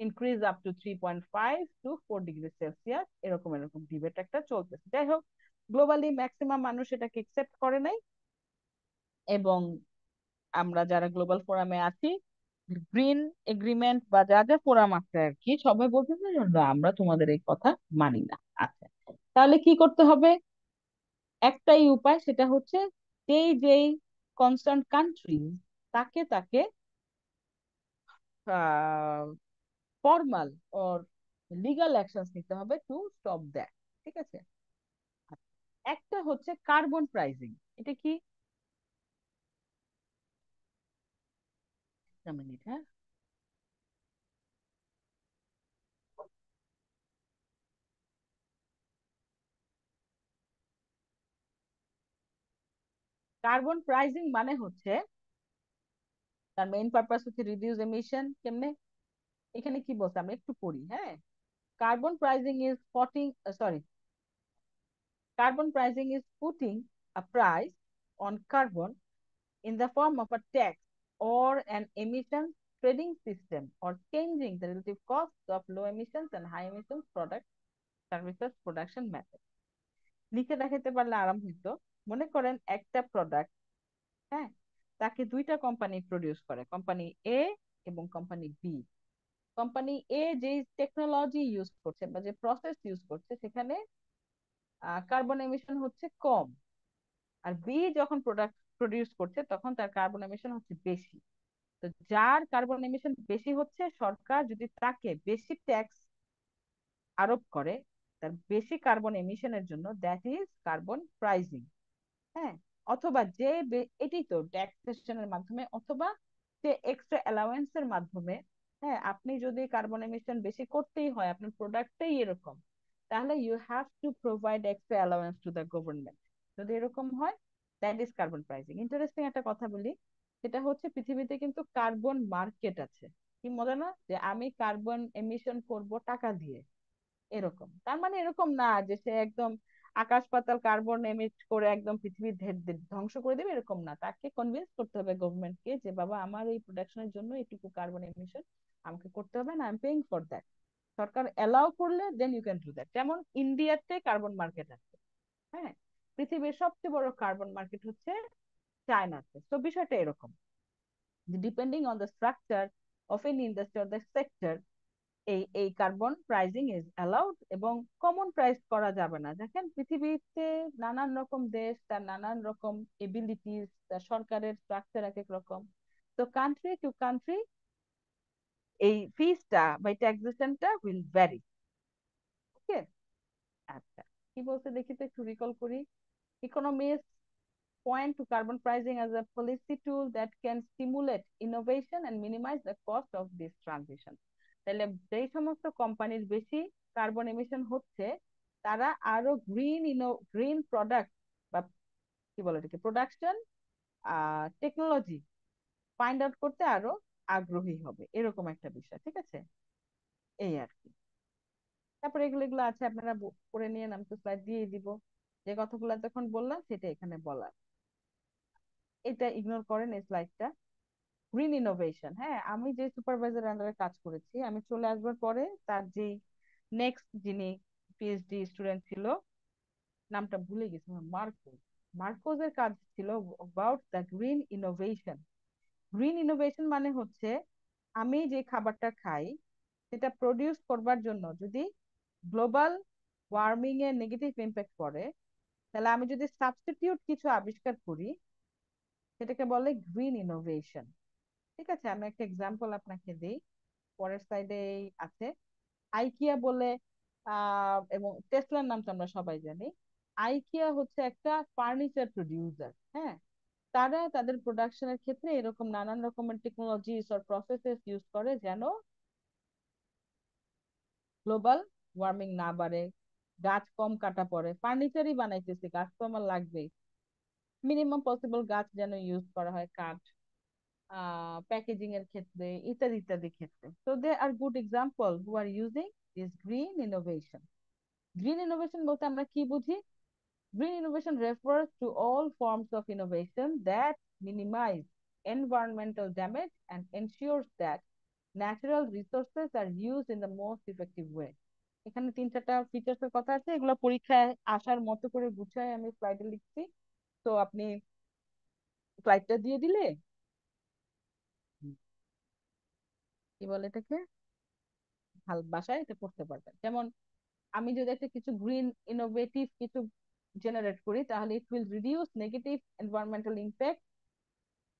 increase up to 3.5 to 4 degree Celsius, এরকম এরকম ডিবেট একটা চলতেছে। যাই হোক, গ্লোবালি ম্যাক্সিমাম মানুষ এটাকে একসেপ্ট করে নাই, এবং আমরা যারা গ্লোবাল ফোরামে আছি, গ্রিন এগ্রিমেন্ট বা যা যা ফোরাম আছে আর কি, সবাই বলতেছে যে না, আমরা তোমাদের এই কথা মানি না। আচ্ছা, তাহলে কি করতে হবে? একটাই উপায়, সেটা হচ্ছে যেই যেই কনসার্ন কান্ট্রি, তাকে তাকে ফর্মাল অর লিগাল অ্যাকশনস নিতে হবে টু স্টপ দ্যাট। ঠিক আছে? আচ্ছা, একটা হচ্ছে কার্বন প্রাইসিং। এটা কি? একটা মিনিট, হ্যাঁ। কার্বন প্রাইসিং মানে হচ্ছে, তার মেইন পারপাস হচ্ছে রিডিউস এমিশন। কেমনে? এখানে কি বলছে আমরা একটু পড়ি, হ্যাঁ। Carbon pricing is potting, sorry, carbon pricing is putting a price on carbon in the form of a tax or an emission trading system, or changing the relative costs of low emissions and high emissions product services production method. লিখে দেখাতে পারলে আরাম হইতো। মনে করেন একটা product, হ্যাঁ, তাকে দুইটা কোম্পানি প্রডিউস করে, কোম্পানি এ এবং কোম্পানি বি। কোম্পানি এ যে টেকনোলজি ইউজ করছে বা যে প্রসেস ইউজ করছে, সেখানে কার্বন এমিশন হচ্ছে কম। আর বি যখন প্রোডাক্ট প্রডিউস করছে, তখন তার কার্বন এমিশন হচ্ছে বেশি। তো যার কার্বন এমিশন বেশি হচ্ছে, সরকার যদি তাকে বেশি ট্যাক্স আরোপ করে তার বেশি কার্বন এমিশনের জন্য, দ্যাট ইজ কার্বন প্রাইজিং। হ্যাঁ, অথবা যে এটাই তো ট্যাক্সেশনের মাধ্যমে, অথবা যে এক্সট্রা অ্যালাওয়েন্স এর মাধ্যমে। হ্যাঁ, আপনি যদি কার্বন এমিশন বেশি করতেই হয়, আপনার প্রোডাক্টটাই এরকম, তাহলে you have to provide extra allowance to the government. যদি এরকম হয়, that is carbon pricing. Interesting একটা কথা বলি, সেটা হচ্ছে পৃথিবীতে কিন্তু কার্বন মার্কেট আছে। কি মজা না, যে আমি কার্বন এমিশন করব টাকা দিয়ে, এরকম। তার মানে এরকম না যে সে একদম আকাশ পাতাল কার্বন এমিট করে একদম পৃথিবী ধ্বংস করে দেবে, এরকম না। তাকে কনভিন্স করতে হবে গভর্নমেন্টকে যে বাবা, আমার এই প্রোডাকশনের জন্য এটুকু কার্বন এমিশন আমাকে করতে হবে, না I am paying for that. সরকার এলাও করলে then you can do that. যেমন ইন্ডিয়াতে কার্বন মার্কেট আছে, হ্যাঁ। পৃথিবীর সবচেয়ে বড় কার্বন মার্কেট হচ্ছে চায়নাতে। তো বিষয়টা এরকম, depending on the structure of N industry or the sector, এই এই কার্বন প্রাইজিং ইজ অ্যালাউড, এবং কমন প্রাইস করা যাবে না। দেখেন পৃথিবীতে নানান রকম দেশ, তার নানান রকম এবিলিটিস, তার সরকারের স্ট্রাকচার এক এক রকম। তো কান্ট্রি টু কান্ট্রি এই ফিসটা বা ট্যাক্সেশনটা উইল ভ্যারি। ওকে, আচ্ছা, কি বলতে দেখি তো, একটু রিকল করি। Economist point to carbon pricing as a policy tool that can stimulate innovation and minimize the cost of this transition. তাহলে যেই সমস্ত কোম্পানির বেশি কার্বন এমিশন হচ্ছে, তারা আরো গ্রিন প্রোডাক্ট বা কি বলে এটাকে, প্রোডাকশন টেকনোলজি ফাইন্ড আউট করতে আরো আগ্রহী হবে, এরকম একটা বিষয়। ঠিক আছে? এই আর কি। তারপরে এগুলো এগুলো আছে, আপনারা পড়ে নিয়ে, আমি তো স্লাইড দিয়ে দিব। যে কথাগুলো তখন বললাম সেটা এখানে বলার, এটা ইগনোর করেন এই স্লাইডটা। গ্রিন ইনোভেশন, হ্যাঁ, আমি যে সুপারভাইজার আন্ডারে কাজ করেছি, আমি চলে আসবার পরে তার যে নেক্সট যিনি পিএইচডি স্টুডেন্ট ছিল, নামটা ভুলে গেছি, মার্কোস। মার্কোসের কাজ ছিল about the green innovation. Green innovation মানে হচ্ছে, আমি যে খাবারটা খাই, সেটা প্রডিউস করবার জন্য যদি গ্লোবাল ওয়ার্মিং এর নেগেটিভ ইম্প্যাক্ট পড়ে, তাহলে আমি যদি সাবস্টিটিউট কিছু আবিষ্কার করি, সেটাকে বলে গ্রিন ইনোভেশন। ঠিক আছে, আমি একটা এক্সাম্পল আপনাকে দিই, পরের সাইডে আছে। আইকিয়া বলে, এবং টেসলার নাম তো আমরা সবাই জানি। আইকিয়া হচ্ছে একটা ফার্নিচার প্রডিউসার, হ্যাঁ। তারা তাদের প্রোডাকশনের ক্ষেত্রে এরকম নানান রকমের টেকনোলজিস আর প্রসেসেস ইউজ করে, যেন গ্লোবাল ওয়ার্মিং না বাড়ে, গাছ কম কাটা পড়ে, ফার্নিচারই বানাইতেছে, গাছ তো আমার লাগবেই, মিনিমাম পসিবল গাছ যেন ইউজ করা হয়, কাঠ, প্যাকেজিং এর ক্ষেত্রে, ইত্যাদি ইত্যাদি ক্ষেত্রে। So they are good example who are using this green innovation. Green innovation বলতে আমরা কি বুঝি? Green innovation refers to all forms of innovation that minimize environmental damage and ensures that natural resources are used in the most effective way. এখানে তিন চারটা features এর কথা আছে, এগুলো পরীক্ষায় আসার মতো করে গুছায় আমি স্লাইডে লিখছি। তো আপনি স্লাইডটা দিয়ে দিলে কি বলে এটাকে হাল বাসায় এটা করতে পারবেন। যেমন আমি যদি একটা কিছু গ্রিন ইনোভেটিভ কিছু জেনারেট করি, তাহলে it will reduce negative environmental impact.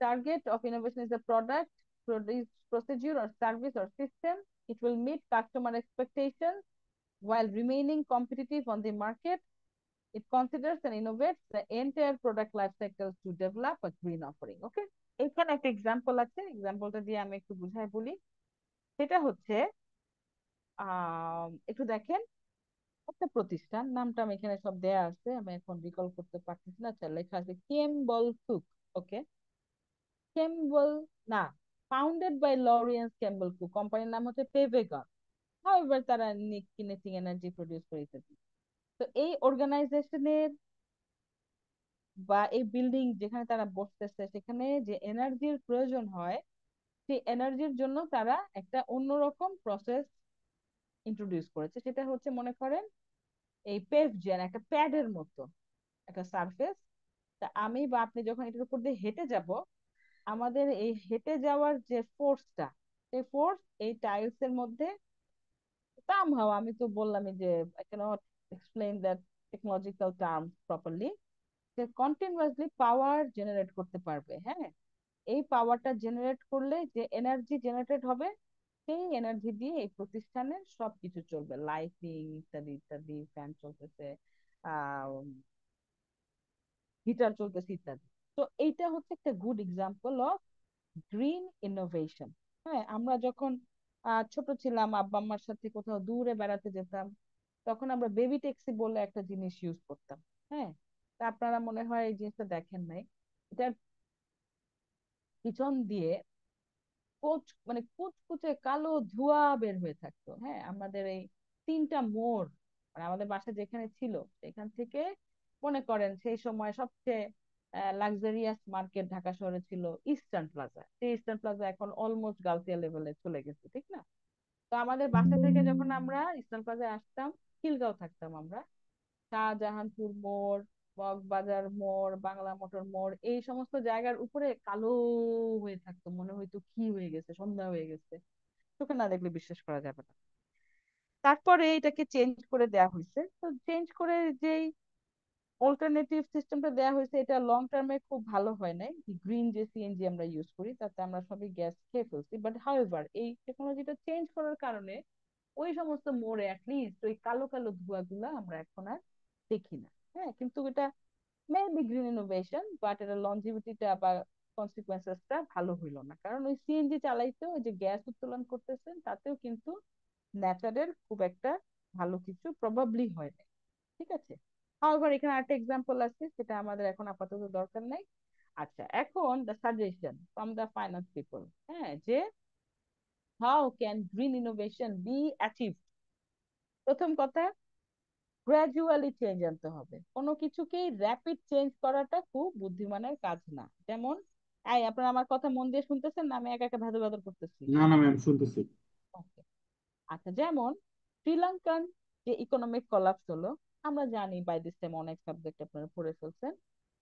Target of innovation is a product, procedure, or service or system. It will meet customer expectations while remaining competitive on the market. It considers and innovates the entire product life cycle to develop a green offering. Okay? এখানে একটা example আছে, এক্সাম্পলটা দিয়ে আমি একটু বুঝাই বলি। সেটা হচ্ছে একটু দেখেন, একটা প্রতিষ্ঠান, নামটা আমি এখানে সব দেয়া আছে, আমি এখন রিকল করতে পারতেছি না, আচ্ছা লেখা আছে কেম্বল কুক। ওকে, কেম্বল না, founded by Lawrence Campbell Cook, কোম্পানির নাম হচ্ছে পেভেগন। হাউএভার তারা কিনেটিক এনার্জি প্রডিউস করে ইত্যাদি। তো এই অর্গানাইজেশনের বা এই বিল্ডিং যেখানে তারা বসতেছে, সেখানে যে এনার্জির প্রয়োজন হয়, সেই এনার্জির জন্য তারা একটা অন্যরকম প্রসেস ইন্ট্রোডিউস করেছে। সেটা হচ্ছে মনে করেন এই পেভ জেন, একটা প্যাডের মতো একটা সারফেস। তা আমি বা আপনি যখন এটার উপর দিয়ে হেঁটে যাব, আমাদের এই হেঁটে যাওয়ার যে ফোর্সটা, সেই ফোর্স এই টাইলস এর মধ্যে somehow, আমি তো বললামই যে I cannot explain that technological terms properly, যে কন্টিনিউয়াসলি পাওয়ার জেনারেট করতে পারবে। হ্যাঁ, এই পাওয়ারটা জেনারেট করলে যে এনার্জি জেনারেটেড হবে, সেই এনার্জি দিয়ে এই প্রতিষ্ঠানের সবকিছু চলবে, লাইটিং ইত্যাদি ইত্যাদি, ফ্যান চলতেছে, আহ হিটার চলতেছে ইত্যাদি। তো এইটা হচ্ছে একটা good example of green innovation. হ্যাঁ, আমরা যখন ছোট ছিলাম, আব্বা আম্মার সাথে কোথাও দূরে বেড়াতে যেতাম, তখন আমরা বেবি ট্যাক্সি বলে একটা জিনিস ইউজ করতাম। হ্যাঁ, তা আপনারা মনে হয় এই জিনিসটা দেখেন নাই। এটার পিছন দিয়ে মানে কুচকুচে কালো ধোঁয়া বের হয়ে থাকতো। হ্যাঁ, আমাদের এই তিনটা মোড়, মানে আমাদের বাসা যেখানে ছিল সেখান থেকে মনে করেন সেই সময় সবচেয়ে লাক্সারিয়াস মার্কেট ঢাকা শহরে ছিল ইস্টার্ন প্লাজা। সেই ইস্টার্ন প্লাজা এখন অলমোস্ট গাউসিয়া লেভেলে চলে গেছে, ঠিক না? তো আমাদের বাসা থেকে যখন আমরা ইস্টার্ন প্লাজায় আসতাম, খিলগাঁও থাকতাম আমরা, শাহজাহানপুর মোড়, মগবাজার মোড়, বাংলা মোটর মোড়, এই সমস্ত জায়গার উপরে কালো হয়ে থাকতো, মনে হইতো কি হয়ে গেছে, সন্ধ্যা হয়ে গেছে, চোখে না দেখলে বিশ্বাস করা যাবে না। তারপরে এটাকে চেঞ্জ করে দেয়া হয়েছে। তো চেঞ্জ করে যেই অল্টারনেটিভ সিস্টেমটা দেয়া হয়েছে, এটা লং টার্মে খুব ভালো হয় নাই। গ্রিন যে সিএনজি আমরা ইউজ করি, তাতে আমরা সবই গ্যাস খেয়ে ফেলছি, বাট হাউএভার এই টেকনোলজিটা চেঞ্জ করার কারণে ওই সমস্ত মোড়ে অ্যাটলিস্ট ওই কালো কালো ধোঁয়াগুলা আমরা এখন আর দেখি না। হ্যাঁ, কিন্তু এটা মেবি গ্রিন ইনোভেশন, বাট এটা লঞ্জিভিটিটা বা কনসিকুয়েন্সেসটা ভালো হইলো না, কারণ ওই সিএনজি চালাইতেও ওই যে গ্যাস উত্তোলন করতেছেন, তাতেও কিন্তু ন্যাচারের খুব একটা ভালো কিছু প্রবাবলি হয় না। ঠিক আছে, আবার এখানে আরেকটা এক্সাম্পল আছে, সেটা আমাদের এখন আপাতত দরকার নাই। আচ্ছা, এখন the suggestion from the finance people. হ্যাঁ, যে how can green innovation B achieved. প্রথম কথা, গ্রাজুয়ালি চেঞ্জ আনতে হবে, কোনো কিছুকেই র্যাপিড চেঞ্জ করাটা খুব বুদ্ধিমানের কাজ না। যেমন, এই আপনারা আমার কথা মন দিয়ে শুনতেছেন না, আমি একা একা ভেদর ভেদর করতেছি? না না ম্যাম, শুনতেছি। Okay. আচ্ছা, যেমন শ্রীলঙ্কান যে ইকোনমিক কলাপস হলো, আমরা জানি বাই দিস টাইম অনেক সাবজেক্ট আপনারা পড়ে ফেলছেন।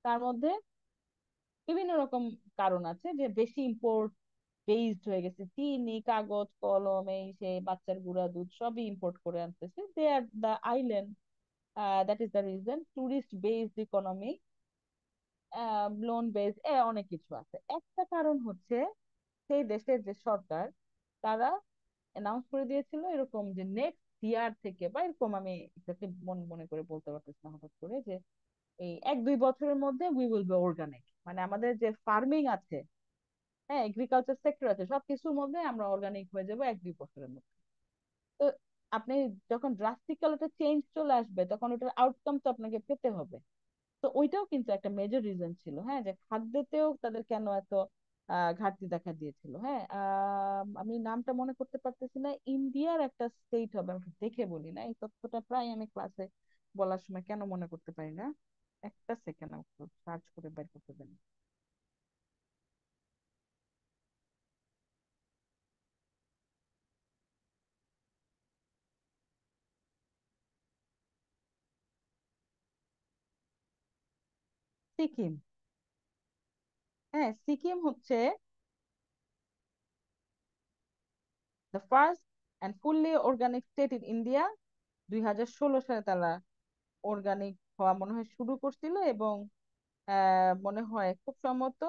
তার মধ্যে বিভিন্ন রকম কারণ আছে, যে বেশি ইম্পোর্ট বেসড হয়ে গেছে, চিনি, কাগজ, কলম, এই সেই বাচ্চার গুঁড়া দুধ সবই ইম্পোর্ট করে আনতেছে। They are the island, that is the reason. Tourist based economy, loan based, অনেক কিছু আছে। একটা কারণ হচ্ছে সেই দেশের যে সরকার, তারা অ্যানাউন্স করে দিয়েছিল এরকম যে নেক্সট ইয়ার থেকে বা এরকম, আমি এটাকে মনে মনে করে বলতে পারতেছি না হঠাৎ করে, যে এই 1-2 বছরের মধ্যে উই উইল বি অর্গানিক, মানে আমাদের যে ফার্মিং আছে, হ্যাঁ, এগ্রিকালচার সেক্টর আছে, সবকিছুর মধ্যে আমরা অর্গানিক হয়ে যাবো 1-2 বছরের মধ্যে। তো আপনি যখন ড্রাস্টিক্যাল একটা চেঞ্জ চলে আসবে তখন ওটার আউটকাম তো আপনাকে পেতে হবে। তো ওইটাও কিন্তু একটা মেজর রিজন ছিল, হ্যাঁ, যে খাদ্যতেও তাদের কেন এত ঘাটতি দেখা দিয়েছিল। হ্যাঁ, আমি নামটা মনে করতে পারতেছি না, ইন্ডিয়ার একটা স্টেট হবে, আমাকে দেখে বলি না, এই তথ্যটা প্রায় আমি ক্লাসে বলার সময় কেন মনে করতে পারি না। একটা সেকেন্ড আমাকে সার্চ করে বের করতে দেন। সিকিম। হ্যাঁ, সিকিম হচ্ছে the first and fully organic state in India. 2016 সালে তারা অর্গানিক হওয়া মনে হয় শুরু করছিল, এবং মনে হয় খুব সম্ভবত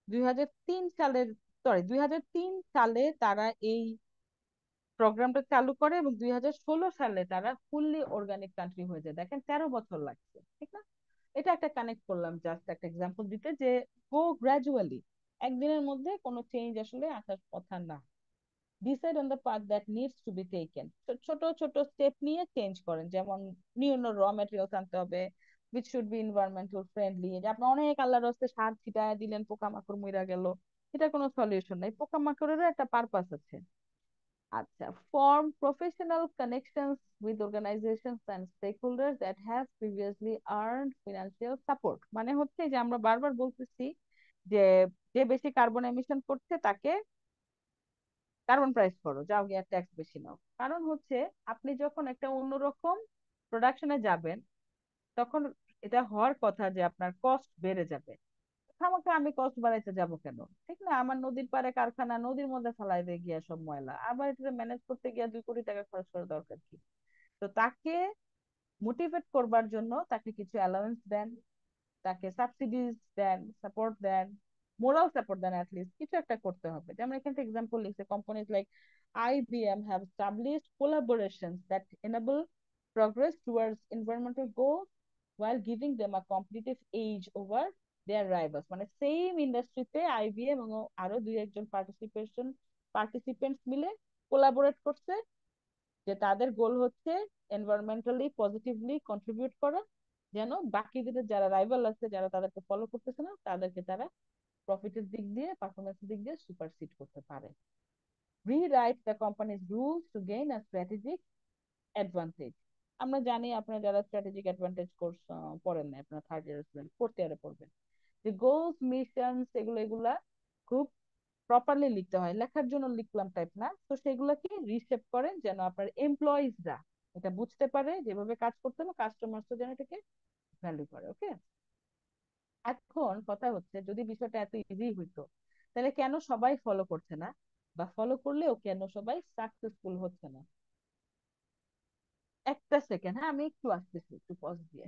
2003 সালের, সরি 2003 সালে তারা এই প্রোগ্রামটা চালু করে, এবং 2016 সালে তারা ফুললি অর্গানিক কান্ট্রি হয়ে যায়। দেখেন 13 বছর লাগছে, ঠিক না? এটা একটা কানেক্ট করলাম, জাস্ট একটা এক্সাম্পল দিতে, যে গো গ্রাজুয়ালি, একদিনের মধ্যে কোনো চেঞ্জ আসলে আসার কথা না। Decide on the path that needs to be taken, ছোট ছোট স্টেপ নিয়ে চেঞ্জ করেন, যেমন নিউ র মেটেরিয়ালস আনতে হবে, which should be environmental friendly. যে আপনি অনেক আল্লাহর রাস্তে সার ছিটায় দিলেন, পোকামাকড় মইরা গেল, এটা কোনো সলিউশন নাই, পোকামাকড়েরও একটা পারপাস আছে। আচ্ছা, form professional connections with organizations and stakeholders that have previously earned financial support, মানে হচ্ছে যে আমরা বারবার বলতেছি যে যে বেশি কার্বন এমিশন করছে তাকে কার্বন প্রাইস করো, যাও গিয়ে ট্যাক্স বেশি নাও। কারণ হচ্ছে আপনি যখন একটা অন্যরকম প্রোডাকশনে যাবেন, তখন এটা হওয়ার কথা যে আপনার কস্ট বেড়ে যাবে। খামাখা আমি কস্ট বাড়াইতে যাব কেন? ঠিক না? আমার নদীর পাড়ে কারখানা, নদীর মধ্যে ফেলাই দিয়ে গিয়া সব ময়লা, আবার এটা ম্যানেজ করতে গিয়া 2 কোটি টাকা খরচ করার দরকার কি? তো তাকে মোটিভেট করবার জন্য তাকে কিছু অ্যালাউন্স দেন, তাকে সাবসিডিজ দেন, সাপোর্ট দেন, মোরাল সাপোর্ট দেন, অ্যাটলিস্ট কিছু একটা করতে হবে। যেমন এখানে এক্সাম্পল লিখছে, companies like IBM have established collaborations that enable progress towards environmental goals while giving them a competitive edge over their rivals, মানে সেম ইন্ডাস্ট্রিতে IBM এবং আরো দুই একজন পার্টিসিপেন্টস মিলে কোলাবোরেট করছে, যে তাদের গোল হচ্ছে এনভায়রনমেন্টালি পজিটিভলি কন্ট্রিবিউট করা, যেন বাকিদের যারা রাইভাল আছে, যারা তাদেরকে ফলো করতেছে না, তাদেরকে তারা প্রফিটের দিক দিয়ে, পারফরমেন্সের দিক দিয়ে সুপারসিড করতে পারে। Rewrite the companies rules to gain a strategic advantage. আমরা জানি, আপনারা যারা স্ট্র্যাটেজিক অ্যাডভান্টেজ কোর্স পড়েন না, আপনারা থার্ড ইয়ার স্টুডেন্ট, ফোর্থ ইয়ারে পড়বেন, যে গোলস মিশন এগুলো এগুলা খুব প্রপারলি লিখতে হয়, লেখার জন্য লিখলাম টাইপ না। তো সেগুলোকে রিশেপ করেন যেন আপনার এমপ্লয়িজরা এটা বুঝতে পারে, যেভাবে কাজ করতে হবে, কাস্টমার যেন এটাকে ভ্যালু করে। ওকে, এখন কথা হচ্ছে, যদি বিষয়টা এত ইজি হইতো, তাহলে কেন সবাই ফলো করছে না, বা ফলো করলেও কেন সবাই সাকসেসফুল হচ্ছে না? একটা সেকেন্ড, হ্যাঁ, আমি একটু আসতেছি, একটু পজ দিয়ে।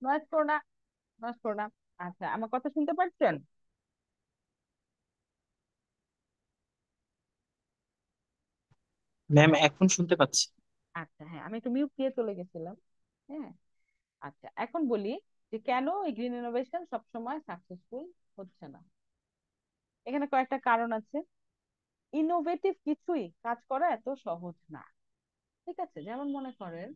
নয়েজ করো না, নয়েজ করো না। আচ্ছা, আমার কথা শুনতে পাচ্ছেন? ম্যাম এখন শুনতে পাচ্ছি। আচ্ছা, হ্যাঁ, আমি একটু মিউট দিয়ে চলে গেছিলাম। হ্যাঁ। আচ্ছা, এখন বলি যে কেন এই গ্রিন ইনোভেশন সবসময় সাকসেসফুল হচ্ছে না। এখানে কয়েকটা কারণ আছে। ইনোভেটিভ কিছুই কাজ করা এত সহজ না। ঠিক আছে, যেমন মনে করেন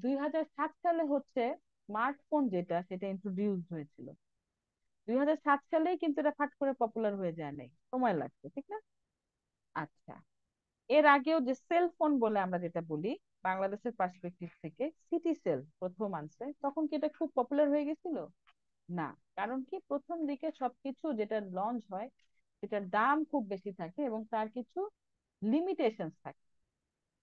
2007 সালে হচ্ছে স্মার্টফোন যেটা সেটা ইন্ট্রোডিউস হয়েছিল। 2007 সালেই কিন্তু এটা ফাট করে পপুলার হয়ে যায় নাই, সময় লাগছে, ঠিক না? আচ্ছা, এর আগেও যে সেল ফোন বলে আমরা যেটা বলি, বাংলাদেশের পার্সপেক্টিভ থেকে সিটি সেল প্রথম আনছে, তখন কি এটা খুব পপুলার হয়ে গেছিল? না। কারণ কি, প্রথম দিকে সবকিছু যেটা লঞ্চ হয় সেটার দাম খুব বেশি থাকে এবং তার কিছু লিমিটেশন থাকে।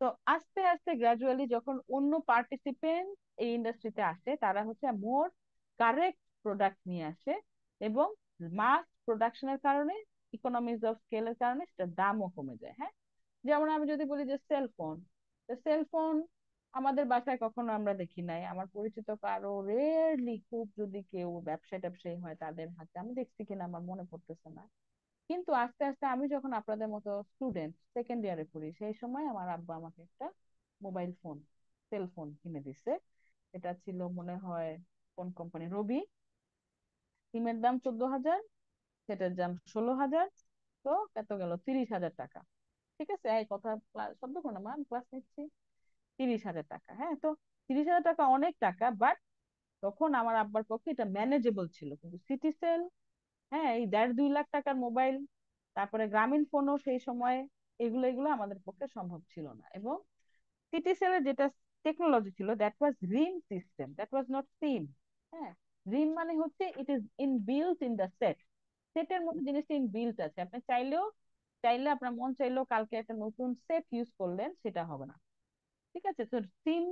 তো আস্তে আস্তে গ্রাজুয়ালি যখন অন্য পার্টিসিপেন্ট এই ইন্ডাস্ট্রিতে আসে, তারা হচ্ছে মোর কারেক্ট প্রোডাক্ট নিয়ে আসে এবং মাস প্রোডাকশনের কারণে, ইকোনমিজ অফ স্কেলের কারণে সেটার দামও কমে যায়। হ্যাঁ। যেমন আমি যদি বলি যে সেলফোন, সেলফোন আমাদের বাসায় কখনো আমরা দেখি নাই, আমার পরিচিত কারো রেয়ারলি, খুব যদি কেউ ব্যবসায়ী ট্যাবসায়ী হয় তাদের হাতে আমি দেখছি কিনা আমার মনে পড়তেছে না। কিন্তু আস্তে আস্তে আমি যখন আপনাদের মতো স্টুডেন্ট সেকেন্ড ইয়ারে পড়ি, সেই সময় আমার আব্বা আমাকে একটা মোবাইল ফোন, সেলফোন কিনে দিছে। এটা ছিল মনে হয় কোন কোম্পানি, রবি। সিমের দাম 14,000, সেটার দাম 16,000। তো কত গেল, 30,000 টাকা। ঠিক আছে, এই কথা শব্দ করো না মা, আমি ক্লাস নিচ্ছি। 30,000 টাকা, হ্যাঁ। তো 30,000 টাকা অনেক টাকা, বাট তখন আমার আব্বার পক্ষে এটা ম্যানেজেবল ছিল। কিন্তু সিটি সেল, হ্যাঁ, এই 1.5-2 লাখ টাকার মোবাইল, তারপরে গ্রামীণ ফোনও সেই সময়, এগুলো এগুলো আমাদের পক্ষে সম্ভব ছিল না। এবং সিটি সেলের যেটা টেকনোলজি ছিল, that was Rim system, that was not seem. হ্যাঁ। রিম মানে হচ্ছে it is inbuilt in the set, সেটের মধ্যে জিনিসটা ইনবিল্ট আছে, আপনি চাইলেও, চাইলে আপনার মন চাইলেও কালকে একটা নতুন সেট ইউজ করলেন, সেটা হবে না। ঠিক আছে, তো সিম,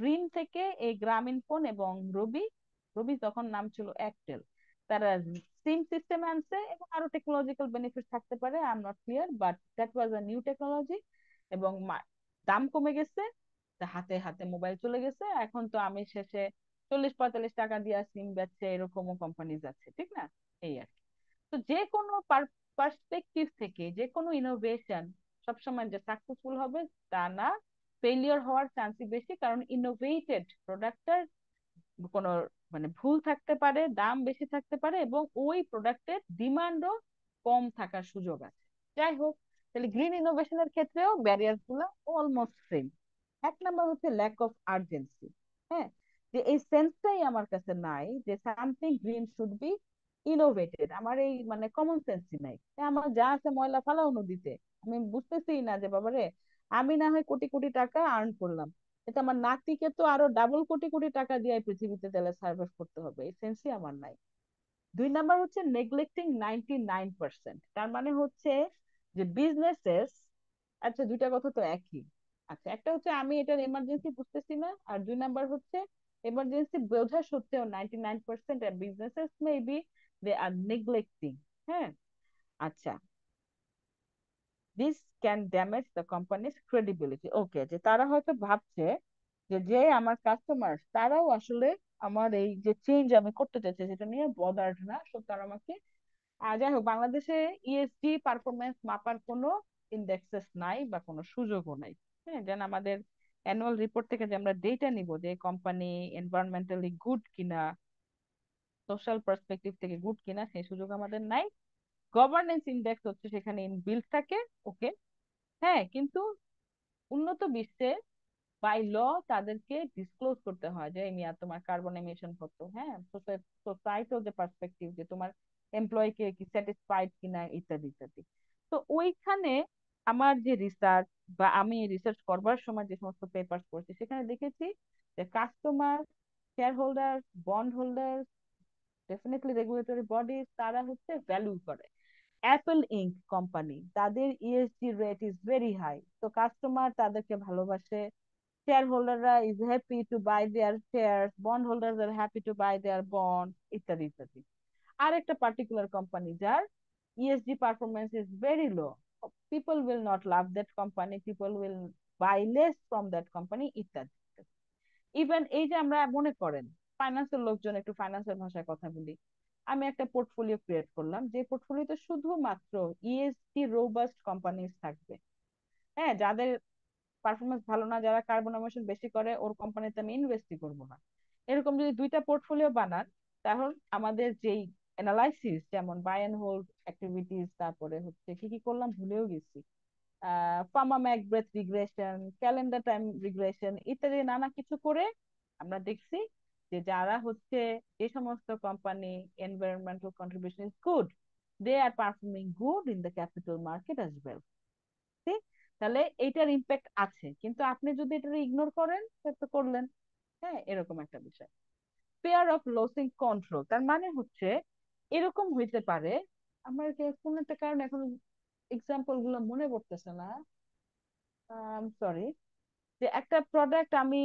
রিম থেকে এই গ্রামীণ ফোন এবং রবি, রবি তখন নাম ছিল এয়ারটেল, তারা সিম সিস্টেম আনছে। এবং আরো টেকনোলজিক্যাল বেনিফিট থাকতে পারে, I am not clear, but that was a new technology. এবং দাম কমে গেছে, তা হাতে হাতে মোবাইল চলে গেছে। এখন তো আমি শেষে 40-45 টাকা দিয়ে সিম বেচছে, এরকমও কোম্পানিজ আছে, ঠিক না? এই আর কি। তো যে কোনো পার্সপেক্টিভ থেকে যে কোনো ইনোভেশন সবসময় যে সাকসেসফুল হবে তা না, ফেলিওর হওয়ার চান্সই বেশি। কারণ ইনোভেটেড প্রোডাক্টটার কোনো মানে ভুল থাকতে পারে, দাম বেশি থাকতে পারে এবং ওই প্রোডাক্টের ডিমান্ডও কম থাকার সুযোগ আছে। যাই হোক, তাহলে গ্রিন ইনোভেশনের ক্ষেত্রেও ব্যারিয়ার গুলো অলমোস্ট সেম। এক নাম্বার হচ্ছে ল্যাক অফ আর্জেন্সি। হ্যাঁ, যে এই সেন্সটাই আমার কাছে নাই যে সামথিং গ্রিন শুড বি ইনোভেটেড। আমার এই মানে কমন সেন্সই নাই। আমার যা আছে ময়লা ফালাও নদীতে, আমি বুঝতেছি না যে বাবারে, আমি না হয় কোটি কোটি টাকা আর্ন করলাম, এটা আমার নাতিকে তো আরো ডাবল কোটি কোটি টাকা দিয়ে পৃথিবীতে তাহলে সার্ভাইভ করতে হবে, এই সেন্সই আমার নাই। দুই নাম্বার হচ্ছে নেগলেক্টিং 99%। তার মানে হচ্ছে যে বিজনেসেস, আচ্ছা দুইটা কথা তো একই। আচ্ছা, একটা হচ্ছে আমি এটার এমার্জেন্সি বুঝতেছি না, আর দুই নাম্বার হচ্ছে এমার্জেন্সি বোঝা সত্ত্বেও 99% businesses maybe they are neglecting. হ্যাঁ। আচ্ছা, this can damage the company's credibility. Okay, যে তারা হয়তো ভাবছে যে যে আমার কাস্টমার তারাও আসলে আমার এই যে চেঞ্জ আমি করতে চাইছি সেটা নিয়ে বদার্ড না, সো তারা আমাকে যাই হোক, বাংলাদেশে ইএসজি পারফরমেন্স মাপার কোনো ইন্ডেক্সেস নাই বা কোনো সুযোগও নাই। হ্যাঁ, যেন আমাদের অ্যানুয়াল রিপোর্ট থেকে যে আমরা ডেটা নিব যে কোম্পানি এনভায়রনমেন্টালি গুড কিনা, সোশ্যাল পার্সপেক্টিভ থেকে গুড কিনা, সেই সুযোগ আমাদের নাই। গভর্নেন্স ইন্ডেক্স হচ্ছে সেখানে ইনবিল্ট থাকে। ওকে। হ্যাঁ, কিন্তু উন্নত বিশ্বে বাই ল তাদেরকে ডিসক্লোজ করতে হয় যে মিয়া তোমার কার্বন এমিশন কত। হ্যাঁ, সোসাইটাল যে পার্সপেক্টিভ, যে তোমার এমপ্লয় কে কি স্যাটিসফাইড কিনা, ইত্যাদি ইত্যাদি। তো ওইখানে আমার যে রিসার্চ বা আমি রিসার্চ করবার সময় যে সমস্ত পেপার পড়ছি, সেখানে দেখেছি যে customer, shareholder, bondholder, definitely regulatory body, তারা হচ্ছে ভ্যালু করে। অ্যাপল ইনক কোম্পানি, তাদের ESG rate is very high, তো কাস্টমার তাদেরকে ভালোবাসে, shareholderরা is happy to buy their shares, bondholders are happy to buy their bond, ইত্যাদি ইত্যাদি। আর একটা পার্টিকুলার কোম্পানি যার ESG performance is very low, people will not love that company, people will buy less from that company, ইত্যাদি। Even এই যে আমরা মনে করেন ফাইন্যান্সের লোকজন, একটু ফাইন্যান্সের ভাষায় কথা বলি। আমি একটা পোর্টফোলিও ক্রিয়েট করলাম, যে পোর্টফোলিওতে শুধুমাত্র ইএসজি রোবাস্ট কোম্পানিজ থাকবে। হ্যাঁ, যাদের পারফরমেন্স ভালো না, যারা কার্বন এমিশন বেশি করে, ওর কোম্পানিতে আমি ইনভেস্টই করবো না। এরকম যদি দুইটা পোর্টফোলিও বানান, তাহলে আমাদের যেই অ্যানালাইসিস, যেমন বাই এন্ড হোল্ড অ্যাক্টিভিটিস, তারপরে হচ্ছে কি কি করলাম ভুলেও গেছি, Fama MacBeth regression, calendar time regression ইত্যাদি নানা কিছু করে আমরা দেখছি যে যারা হচ্ছে, যে সমস্ত company environmental contribution is good, they are performing good in the capital market as well. ঠিক? তাহলে এইটার ইম্প্যাক্ট আছে, কিন্তু আপনি যদি এটা ইগনোর করেন সেটা তো করলেন। হ্যাঁ, এরকম একটা বিষয়। পেয়ার অফ লসিং কন্ট্রোল, তার মানে হচ্ছে এরকম হইতে পারে, আমার কোন একটা কারণে এখন এক্সাম্পল গুলো মনে পড়তেছে না, সরি, যে একটা প্রোডাক্ট আমি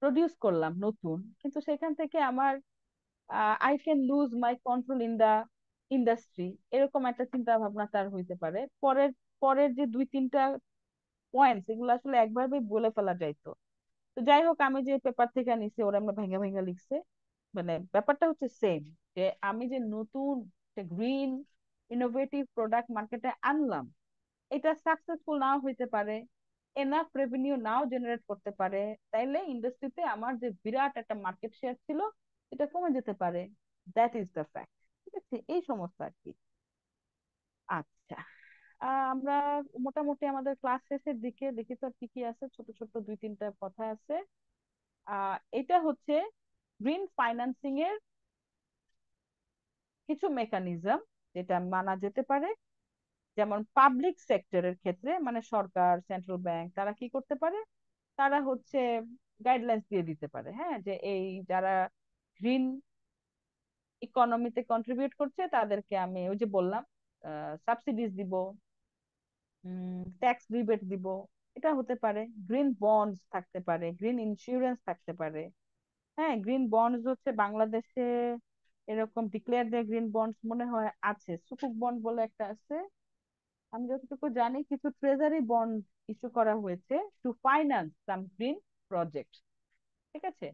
প্রডিউস করলাম নতুন, কিন্তু সেখান থেকে আমার I can lose my control in the industry, এরকম একটা চিন্তা ভাবনা তার হইতে পারে। পরের পরের যে দুই তিনটা পয়েন্টস, এগুলো আসলে একভাবে বলে ফেলা যাইতো। তো যাই হোক, আমি যে পেপার থেকে নিছি ওরা আমরা ভেঙে ভেঙে লিখছে, মানে ব্যাপারটা হচ্ছে সেম, যে আমি যে নতুন গ্রিন ইনোভেটিভ প্রোডাক্ট মার্কেটে আনলাম, এটা সাকসেসফুল নাও হইতে পারে, এনাফ রেভিনিউ নাও জেনারেট করতে পারে, তাইলে ইন্ডাস্ট্রিতে আমার যে বিরাট একটা মার্কেট শেয়ার ছিল এটা কমে যেতে পারে। That is the fact. ঠিক আছে, এই সমস্ত আর কি। আচ্ছা, আমরা মোটামুটি আমাদের ক্লাস শেষের দিকে, দেখি তো আর কি কি আছে, ছোট ছোট দুই তিনটা কথা আছে। এটা হচ্ছে গ্রিন ফাইন্যান্সিং এর কিছু মেকানিজম যেটা মানা যেতে পারে। যেমন পাবলিক সেক্টরের ক্ষেত্রে, মানে সরকার, সেন্ট্রাল ব্যাংক, তারা কি করতে পারে, তারা হচ্ছে গাইডলাইন্স দিয়ে দিতে পারে, হ্যাঁ, যে এই যারা গ্রিন ইকোনমিতে কন্ট্রিবিউট করছে তাদেরকে আমি ওই যে বললাম সাবসিডিজ দিব, ট্যাক্স রিবেট দিব। এটা হতে পারে। গ্রিন বন্ডস থাকতে পারে, গ্রিন ইন্স্যুরেন্স থাকতে পারে। হ্যাঁ, গ্রিন বন্ডস হচ্ছে বাংলাদেশে এরকম ডিক্লেয়ার দেয় গ্রিন বন্ডস মনে হয় আছে, সুকুক বন্ড বলে একটা আছে। আমি যতটুকু জানি কিছু ট্রেজারি বন্ড ইস্যু করা হয়েছে টু ফাইন্যান্স সাম গ্রিন প্রজেক্ট। ঠিক আছে,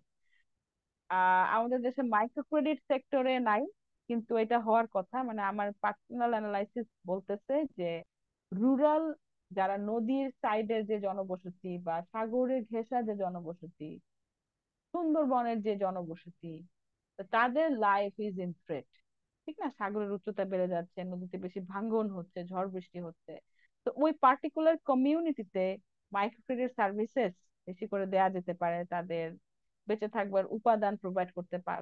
আমাদের দেশে মাইক্রো ক্রেডিট সেক্টরে নাই, কিন্তু এটা হওয়ার কথা। মানে আমার পার্সোনাল অ্যানালাইসিস বলতেছে যে রুরাল, যারা নদীর সাইডের যে জনবসতি বা সাগরের ঘেঁষা যে জনবসতি, সুন্দরবনের যে জনবসতি, তো তাদের লাইফ ইজ ইন থ্রেট। ঠিক না, সাগরের উচ্চতা বেড়ে যাচ্ছে, নদীতে বেশি ভাঙ্গন হচ্ছে, ঝড় বৃষ্টি হচ্ছে। তো ওই পার্টিকুলার কমিউনিটিতে মাইক্রো ক্রেডিট সার্ভিসেস বেশি করে দেয়া যেতে পারে, তাদের বেঁচে থাকবার উপাদান প্রোভাইড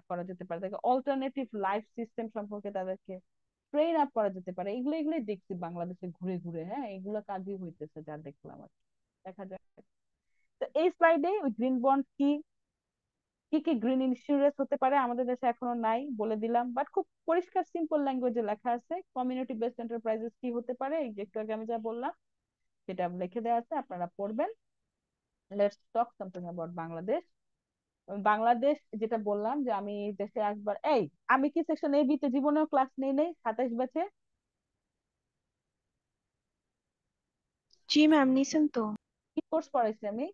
করা যেতে পারে, তাদেরকে অল্টারনেটিভ লাইফ সিস্টেম সম্পর্কে তাদেরকে ট্রেন আপ করা যেতে পারে। এগুলোই দেখছি বাংলাদেশে ঘুরে ঘুরে, হ্যাঁ, এগুলো কাজই হইতেছে যা দেখলাম আর কি। দেখা যাক। তো এই স্লাইডে ওই গ্রিন বন্ড কি, কি কি গ্রিন ইন্স্যুরেন্স হতে পারে আমাদের দেশে এখনো নাই বলে দিলাম, বাট খুব পরিষ্কার সিম্পল ল্যাঙ্গুয়েজে লেখা আছে। কমিউনিটি বেসড এন্টারপ্রাইজেস কি হতে পারে, এই যে একটু আগে আমি যা বললাম সেটা লিখে দেওয়া আছে, আপনারা পড়বেন। Let's talk something about Bangladesh. Bangladesh যেটা বললাম যে আমি দেশে একবার, এই আমি কি সেকশন এ বি তে জীবনেও ক্লাস নেই নেই 27 ব্যাচে? जी मैम निशन तो। কি কোর্স পড়াইছি আমি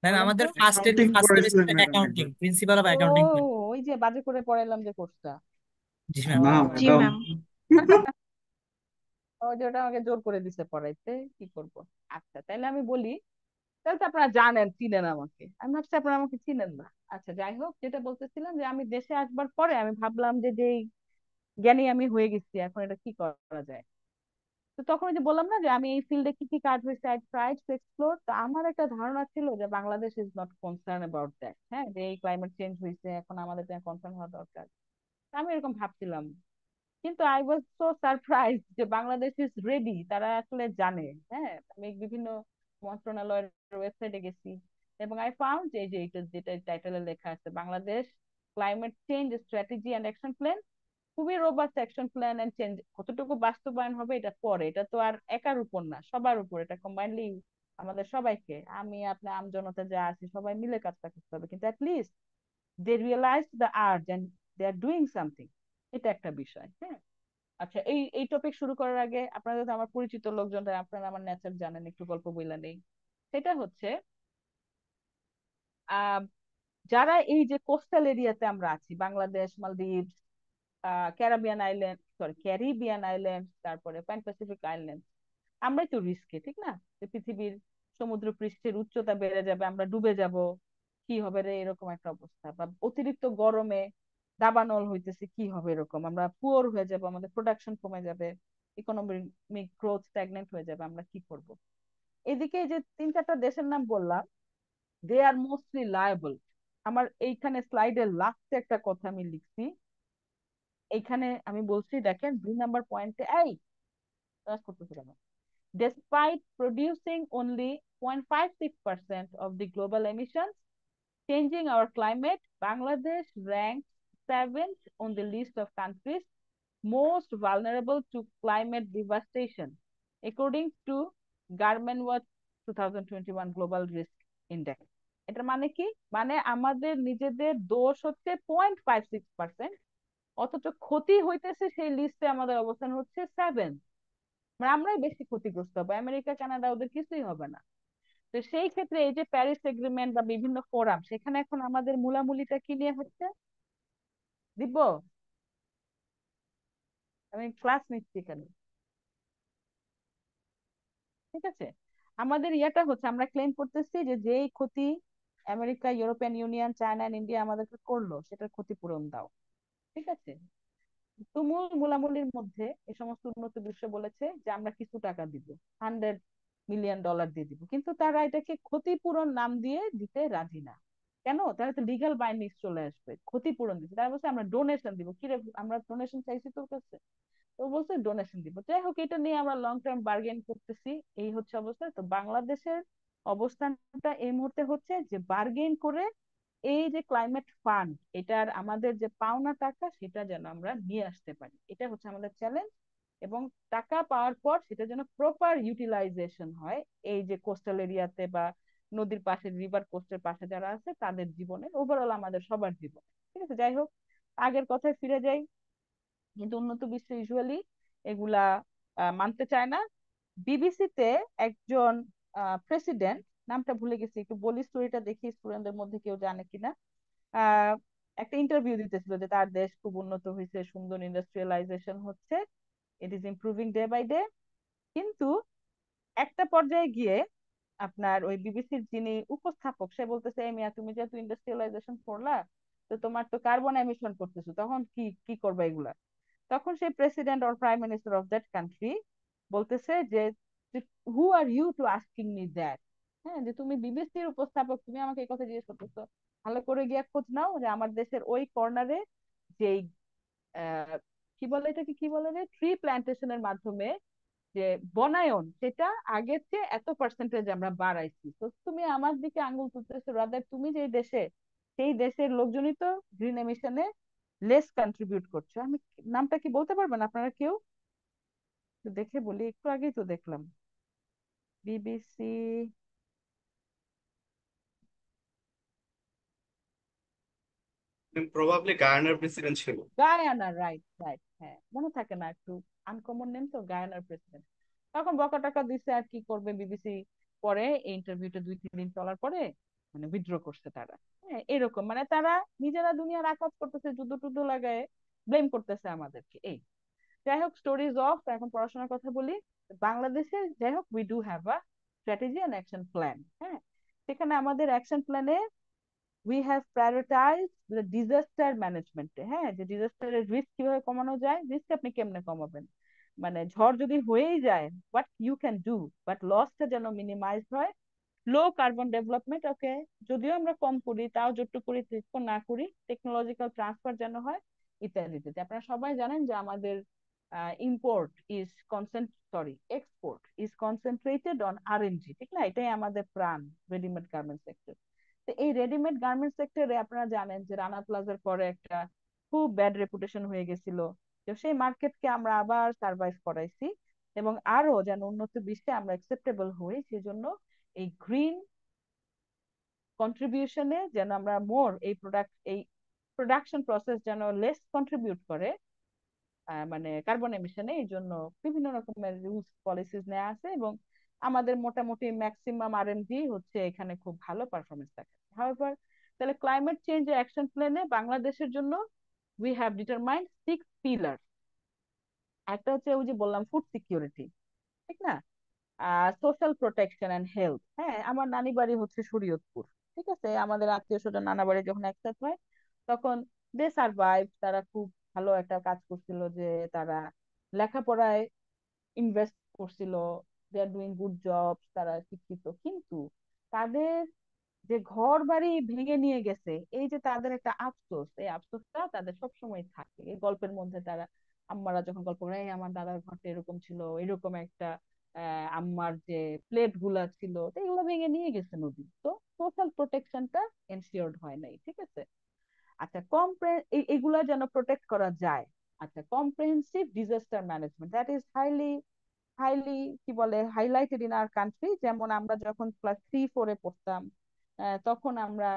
ম্যাম বলেন তো? আমাদের অ্যাকাউন্টিং ফার্স্ট পড়াইছিলেন সেমিস্টারে ম্যাডাম অ্যাকাউন্টিং, একবার। প্রিন্সিপাল অফ ও, অ্যাকাউন্টিং। ওই যে বাজে করে পড়াইলাম যে কোর্সটা। জি ম্যাম। না ও, जी ম্যাডাম। मैम। ওই যে ওটা আমাকে জোর করে দিছে পড়াইতে, কি করব। আচ্ছা, তাহলে আমি বলি, তাহলে তো আপনারা জানেন, চিনেন আমাকে, আমি ভাবছি আপনারা আমাকে চিনেন না। আচ্ছা, যাই হোক, যেটা বলতেছিলাম যে আমি দেশে আসবার পরে আমি ভাবলাম যে যেই জ্ঞানী আমি হয়ে গেছি, এখন এটা কি করা যায়। তো তখন ওই যে বললাম না যে আমি এই ফিল্ডে কি কি কাজ হয়েছে, আই ট্রাইড টু এক্সপ্লোর। তো আমার একটা ধারণা ছিল যে Bangladesh is not concern about that, হ্যাঁ, যে এই ক্লাইমেট চেঞ্জ হয়েছে, এখন আমাদের কনসার্ন হওয়া দরকার। আমি এরকম ভাবছিলাম, কিন্তু আই ওয়াজ সো সারপ্রাইজ যে বাংলাদেশ ইজ রেডি, তারা আসলে জানে। হ্যাঁ, আমি বিভিন্ন মন্ত্রণালয়ের ওয়েবসাইটে গেছি এবং আই ফাউন্ড যে যে এটা যেটা টাইটেলে লেখা আছে, Bangladesh climate change strategy and action plan, খুবই robust action plan and change. কতটুকু বাস্তবায়ন হবে এটা পরে, এটা তো আর একার উপর না, সবার উপর, এটা কম্বাইনলি আমাদের সবাইকে, আমি আপনি আমজনতা যা আছি সবাই মিলে কাজটা করতে হবে, কিন্তু least they realize the art and they are doing something. এটা একটা বিষয়, হ্যাঁ। আচ্ছা, এই এই টপিক শুরু করার আগে আপনারা তো আমার পরিচিত লোকজন, আপনারা আমার নেচার জানেন, একটু গল্প বইলা নেই। সেটা হচ্ছে আহ যারা এই যে কোস্টাল এরিয়াতে আমরা আছি, বাংলাদেশ, মালদ্বীপ, ক্যারিবিয়ান আইল্যান্ড, তারপরে প্যান প্যাসিফিক আইল্যান্ড, আমরাই তো রিস্কে, ঠিক না? যে পৃথিবীর সমুদ্র পৃষ্ঠের উচ্চতা বেড়ে যাবে, আমরা ডুবে যাব, কি হবে রে, এরকম একটা অবস্থা। বা অতিরিক্ত গরমে দাবানল হইতেছে, কি হবে, এরকম আমরা পুয়ার হয়ে যাব, আমাদের প্রোডাকশন কমে যাবে, ইকোনমিক গ্রোথ স্ট্যাগনেন্ট হয়ে যাবে, আমরা কি করব? এদিকে এই যে তিন চারটা দেশের নাম বললাম, দে আর মোস্টলি লায়েবল। আমার এইখানে স্লাইডের লাস্টে একটা কথা আমি লিখছি, এইখানে আমি বলছি, দেখেন 2 নাম্বার পয়েন্টে, এই কাজ করতেছে কেন? Despite producing only 0.56% of the global emissions, changing our climate, Bangladesh ranks seventh on the list of countries most vulnerable to climate devastation, according to Garment Watch 2021 Global Risk Index. এটার মানে কি? মানে আমাদের নিজেদের দোষ হচ্ছে 0.56%, অথচ ক্ষতি হইতেছে সেই লিস্টে আমাদের অবস্থান হচ্ছে 7। মানে আমরাই বেশি ক্ষতিগ্রস্ত হবো, আমেরিকা কানাডা ওদের কিছুই হবে না। তো সেই ক্ষেত্রে এই যে প্যারিস এগ্রিমেন্ট বা বিভিন্ন ফোরাম, সেখানে এখন আমাদের মূলামূলিটা কি নিয়ে হচ্ছে? দিব্য, আমি ক্লাস নিচ্ছি এখানে, ঠিক আছে? আমাদের ইয়েটা হচ্ছে, আমরা ক্লেম করতেছি যে যেই ক্ষতি America, European union, China, India আমাদেরকে করলো, সেটার ক্ষতিপূরণ দাও, ঠিক আছে? তুমুল মূলামূলির মধ্যে এই সমস্ত উন্নত বিশ্ব বলেছে যে আমরা কিছু টাকা দিব, $100 মিলিয়ন দিয়ে দিব, কিন্তু তারা এটাকে ক্ষতিপূরণ নাম দিয়ে দিতে রাজি না। কেন? তারা তো লিগ্যাল বাইন্ডিং চলে আসবে, ক্ষতিপূরণ দিচ্ছে, তারা বলছে আমরা ডোনেশন দিব। কি রে, আমরা ডোনেশন চাইছি তোর কাছে? তো বলছে ডোনেশন দিব। যাই হোক, এটা নিয়ে আমরা লং টার্ম বার্গেন করতেছি, এই হচ্ছে অবস্থা। তো বাংলাদেশের অবস্থানটা এই মুহূর্তে হচ্ছে যে বার্গেন করে এই যে ক্লাইমেট ফান্ড, এটার আমাদের যে পাওনা টাকা, সেটা যেন আমরা নিয়ে আসতে পারি, এটা হচ্ছে আমাদের চ্যালেঞ্জ। এবং টাকা পাওয়ার পর সেটা যেন প্রপার ইউটিলাইজেশন হয় এই যে কোস্টাল এরিয়াতে বা নদীর পাশে, রিভার কোস্টের পাশে যারা আছে, তাদের জীবনে, ওভারঅল আমাদের সবার জীবনে। ঠিক আছে, যাই হোক, আগের কথায় ফিরে যাই। কিন্তু উন্নত বিশ্ব ইউজুয়ালি এগুলা মানতে চায় না। বিবিসিতে একজন প্রেসিডেন্ট, নামটা ভুলে গেছি, একটু বলি স্টোরিটা, দেখি স্টুডেন্টদের মধ্যে কেউ জানে কিনা। আহ একটা ইন্টারভিউ দিতেছিল যে তার দেশ খুব উন্নত হয়েছে, সুন্দর ইন্ডাস্ট্রিয়ালাইজেশন হচ্ছে, it is improving day by day. কিন্তু একটা পর্যায়ে গিয়ে আপনার ওই বিবিসির যিনি উপস্থাপক, সে বলতেছে, এই মিয়া, তুমি যেহেতু ইন্ডাস্ট্রিয়ালাইজেশন করলা, তো তোমার তো কার্বন এমিশন করতেছো, তখন কি কি করবা এগুলা? তখন সেই president or prime minister of that country বলতেছে যে, who are you to asking me that? হ্যাঁ, যে তুমি বিবিসির উপস্থাপক, তুমি আমাকে এই কথা জিজ্ঞেস করতেছো? ভালো করে গিয়া খোঁজ নাও যে আমার দেশের ওই কর্নারে যেই আহ, কি বলে এটাকে, কি বলে রে, ট্রি প্ল্যান্টেশনের মাধ্যমে যে বনায়ন, সেটা আগের চেয়ে এত পার্সেন্টেজ আমরা বাড়াইছি। তো তুমি আমার দিকে আঙ্গুল তুলতেছো, রাদার তুমি যে দেশে, সেই দেশের লোকজনই তো গ্রিন এমিশনে লেস কন্ট্রিবিউট করছে। আমি নামটা কি বলতে পারবেন আপনারা কেউ? একটু দেখে বলি, একটু আগেই তো দেখলাম। বিবিসি প্রবাবলি গায়ানার প্রেসিডেন্ট ছিল। গায়ানা, রাইট রাইট, হ্যাঁ, মনে থাকে না একটু, আনকমন নেম তো, গায়ানার প্রেসিডেন্ট। তখন বকা টাকা দিচ্ছে, আর কি করবে বিবিসি। পরে এই ইন্টারভিউটা 2-3 দিন চলার পরে মানে উইথড্র করছে তারা। হ্যাঁ, এরকম মানে তারা নিজেরা দুনিয়ার আকাজ করতেছে, যুদ্ধ টুদ্ধ লাগায় ব্লেম করতেছে আমাদেরকে, এই। যাই হোক, স্টোরিজ অফ, এখন পড়াশোনার কথা বলি। বাংলাদেশে যাই হোক, we do have a strategy and action plan. হ্যাঁ, সেখানে আমাদের অ্যাকশন প্ল্যানে we have prioritise the disaster management. হ্যাঁ, যে ডিজাস্টারের রিস্ক কিভাবে কমানো যায়, রিস্ক আপনি কেমনে কমাবেন, মানে ঝড় যদি হয়েই যায়, what you can do, but লসটা যেন মিনিমাইজ হয়। লো কার্বন ডেভেলপমেন্ট, ওকে, যদিও আমরা কম করি, তাও যতটুকু করি ততটুকু না করি, টেকনোলজিক্যাল ট্রান্সফার যেন হয়, ইত্যাদি ইত্যাদি। আপনারা সবাই জানেন যে আমাদের import is export is concentrated on RNG, ঠিক না? এটাই আমাদের প্রাণ, রেডিমেড গার্মেন্ট সেক্টর। তো এই রেডিমেড গার্মেন্ট সেক্টরে আপনারা জানেন যে রানা প্লাজার পরে একটা খুব ব্যাড রেপুটেশন হয়ে গেছিল। তো সেই মার্কেটকে আমরা আবার সার্ভাইভ করাইছি, এবং আরো যেন উন্নত বিশ্বে আমরা অ্যাকসেপ্টেবল হই, সেজন্য এই গ্রিন কন্ট্রিবিউশনে যেন আমরা মোর এই প্রোডাকশন প্রসেস যেন লেস কন্ট্রিবিউট করে মানে কার্বন এমিশনে, এই জন্য বিভিন্ন রকমের রুলস পলিসিস নেওয়া আছে, এবং আমাদের মোটামুটি ম্যাক্সিমাম আরএমজি হচ্ছে এখানে খুব ভালো পারফরমেন্স থাকে। হাউএভার, তাহলে ক্লাইমেট চেঞ্জ অ্যাকশন প্ল্যানে বাংলাদেশের জন্য উই হ্যাভ ডিটারমাইন্ড 6 পিলার। একটা হচ্ছে ওই যে বললাম ফুড সিকিউরিটি, ঠিক না? Social protection and health. হ্যাঁ, আমার নানি বাড়ি হচ্ছে শরীয়তপুর, ঠিক আছে? আমাদের আত্মীয় স্বজন নানা বাড়ি যখন একসাথে হয় তখন দে সারভাইভ, তারা খুব ভালো একটা কাজ করছিল যে তারা লেখাপড়ায় ইনভেস্ট করছিল, দে আর ডুইং গুড জব, তারা শিক্ষিত, কিন্তু তাদের যে ঘর বাড়ি ভেঙে নিয়ে গেছে, এই যে তাদের একটা আফসোস, এই আফসোসটা তাদের সবসময় থাকে। এই গল্পের মধ্যে তারা আম্মারা যখন গল্প করে, "এই আমার দাদার ঘরটা এরকম ছিল, এরকম একটা আম্মার যে প্লেট গুলা ছিল, তো এগুলো ভেঙে নিয়ে গেছে নদী।" তো সোশ্যাল প্রোটেকশনটা এনশিওরড হয় নাই, ঠিক আছে? আচ্ছা, এগুলা যেন প্রোটেক্ট করা যায়। আচ্ছা, comprehensive disaster management, that is highly highly কি বলে হাইলাইটেড ইন আওয়ার কান্ট্রি। যেমন আমরা যখন ক্লাস 3-4-এ পড়তাম, তখন আমরা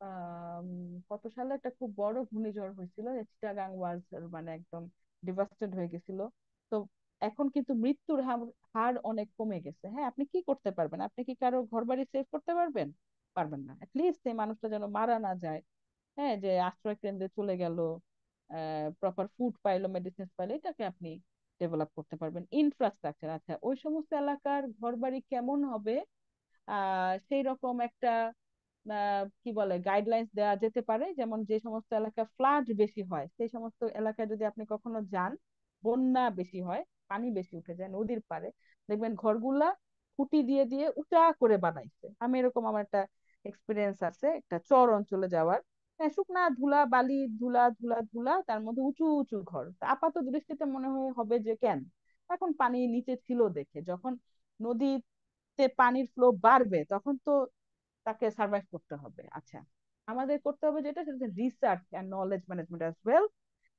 আম, কত সালে একটা খুব বড় ঘূর্ণিঝড় হয়েছিল, চিটাগাং ওয়াজ মানে একদম ডিভাস্টেড হয়ে গেছিল। তো এখন কিন্তু মৃত্যুর হার অনেক কমে গেছে। হ্যাঁ, আপনি কি করতে পারবেন? আপনি কি কারো ঘর বাড়ি সেভ করতে পারবেন? পারবেন না। লিস্ট এই মানুষটা যেন মারা না যায়, হ্যাঁ, যে আশ্রয় কেন্দ্রে চলে গেল, প্রপার ফুড পাইলো, মেডিসিন পাইলো, এটাকে আপনি ডেভেলপ করতে পারবেন। ইনফ্রাস্ট্রাকচার, আচ্ছা ওই সমস্ত এলাকার ঘরবাড়ি কেমন হবে, সেই রকম একটা কি বলে গাইডলাইন্স দেওয়া যেতে পারে। যেমন যে সমস্ত এলাকা ফ্লাড বেশি হয়, সেই সমস্ত এলাকায় যদি আপনি কখনো যান, বন্যা বেশি হয়, পানি বেশি উঠে যায় নদীর পাড়ে, দেখবেন ঘরগুলা খুঁটি দিয়ে দিয়ে উঁচা করে বানাইছে। আমি এরকম আমার একটা এক্সপিরিয়েন্স আছে একটা চর অঞ্চলে যাওয়ার। হ্যাঁ, শুকনা ধুলা বালি, ধুলা ধুলা ধুলা, তার মধ্যে উঁচু উঁচু ঘর। তা আপাত দৃষ্টিতে মনে হয় হবে যে কেন, এখন পানি নিচে ছিল দেখে। যখন নদীতে পানির ফ্লো বাড়বে তখন তো তাকে সার্ভাইভ করতে হবে। আচ্ছা, আমাদের করতে হবে যেটা, সেটা research and knowledge management as well.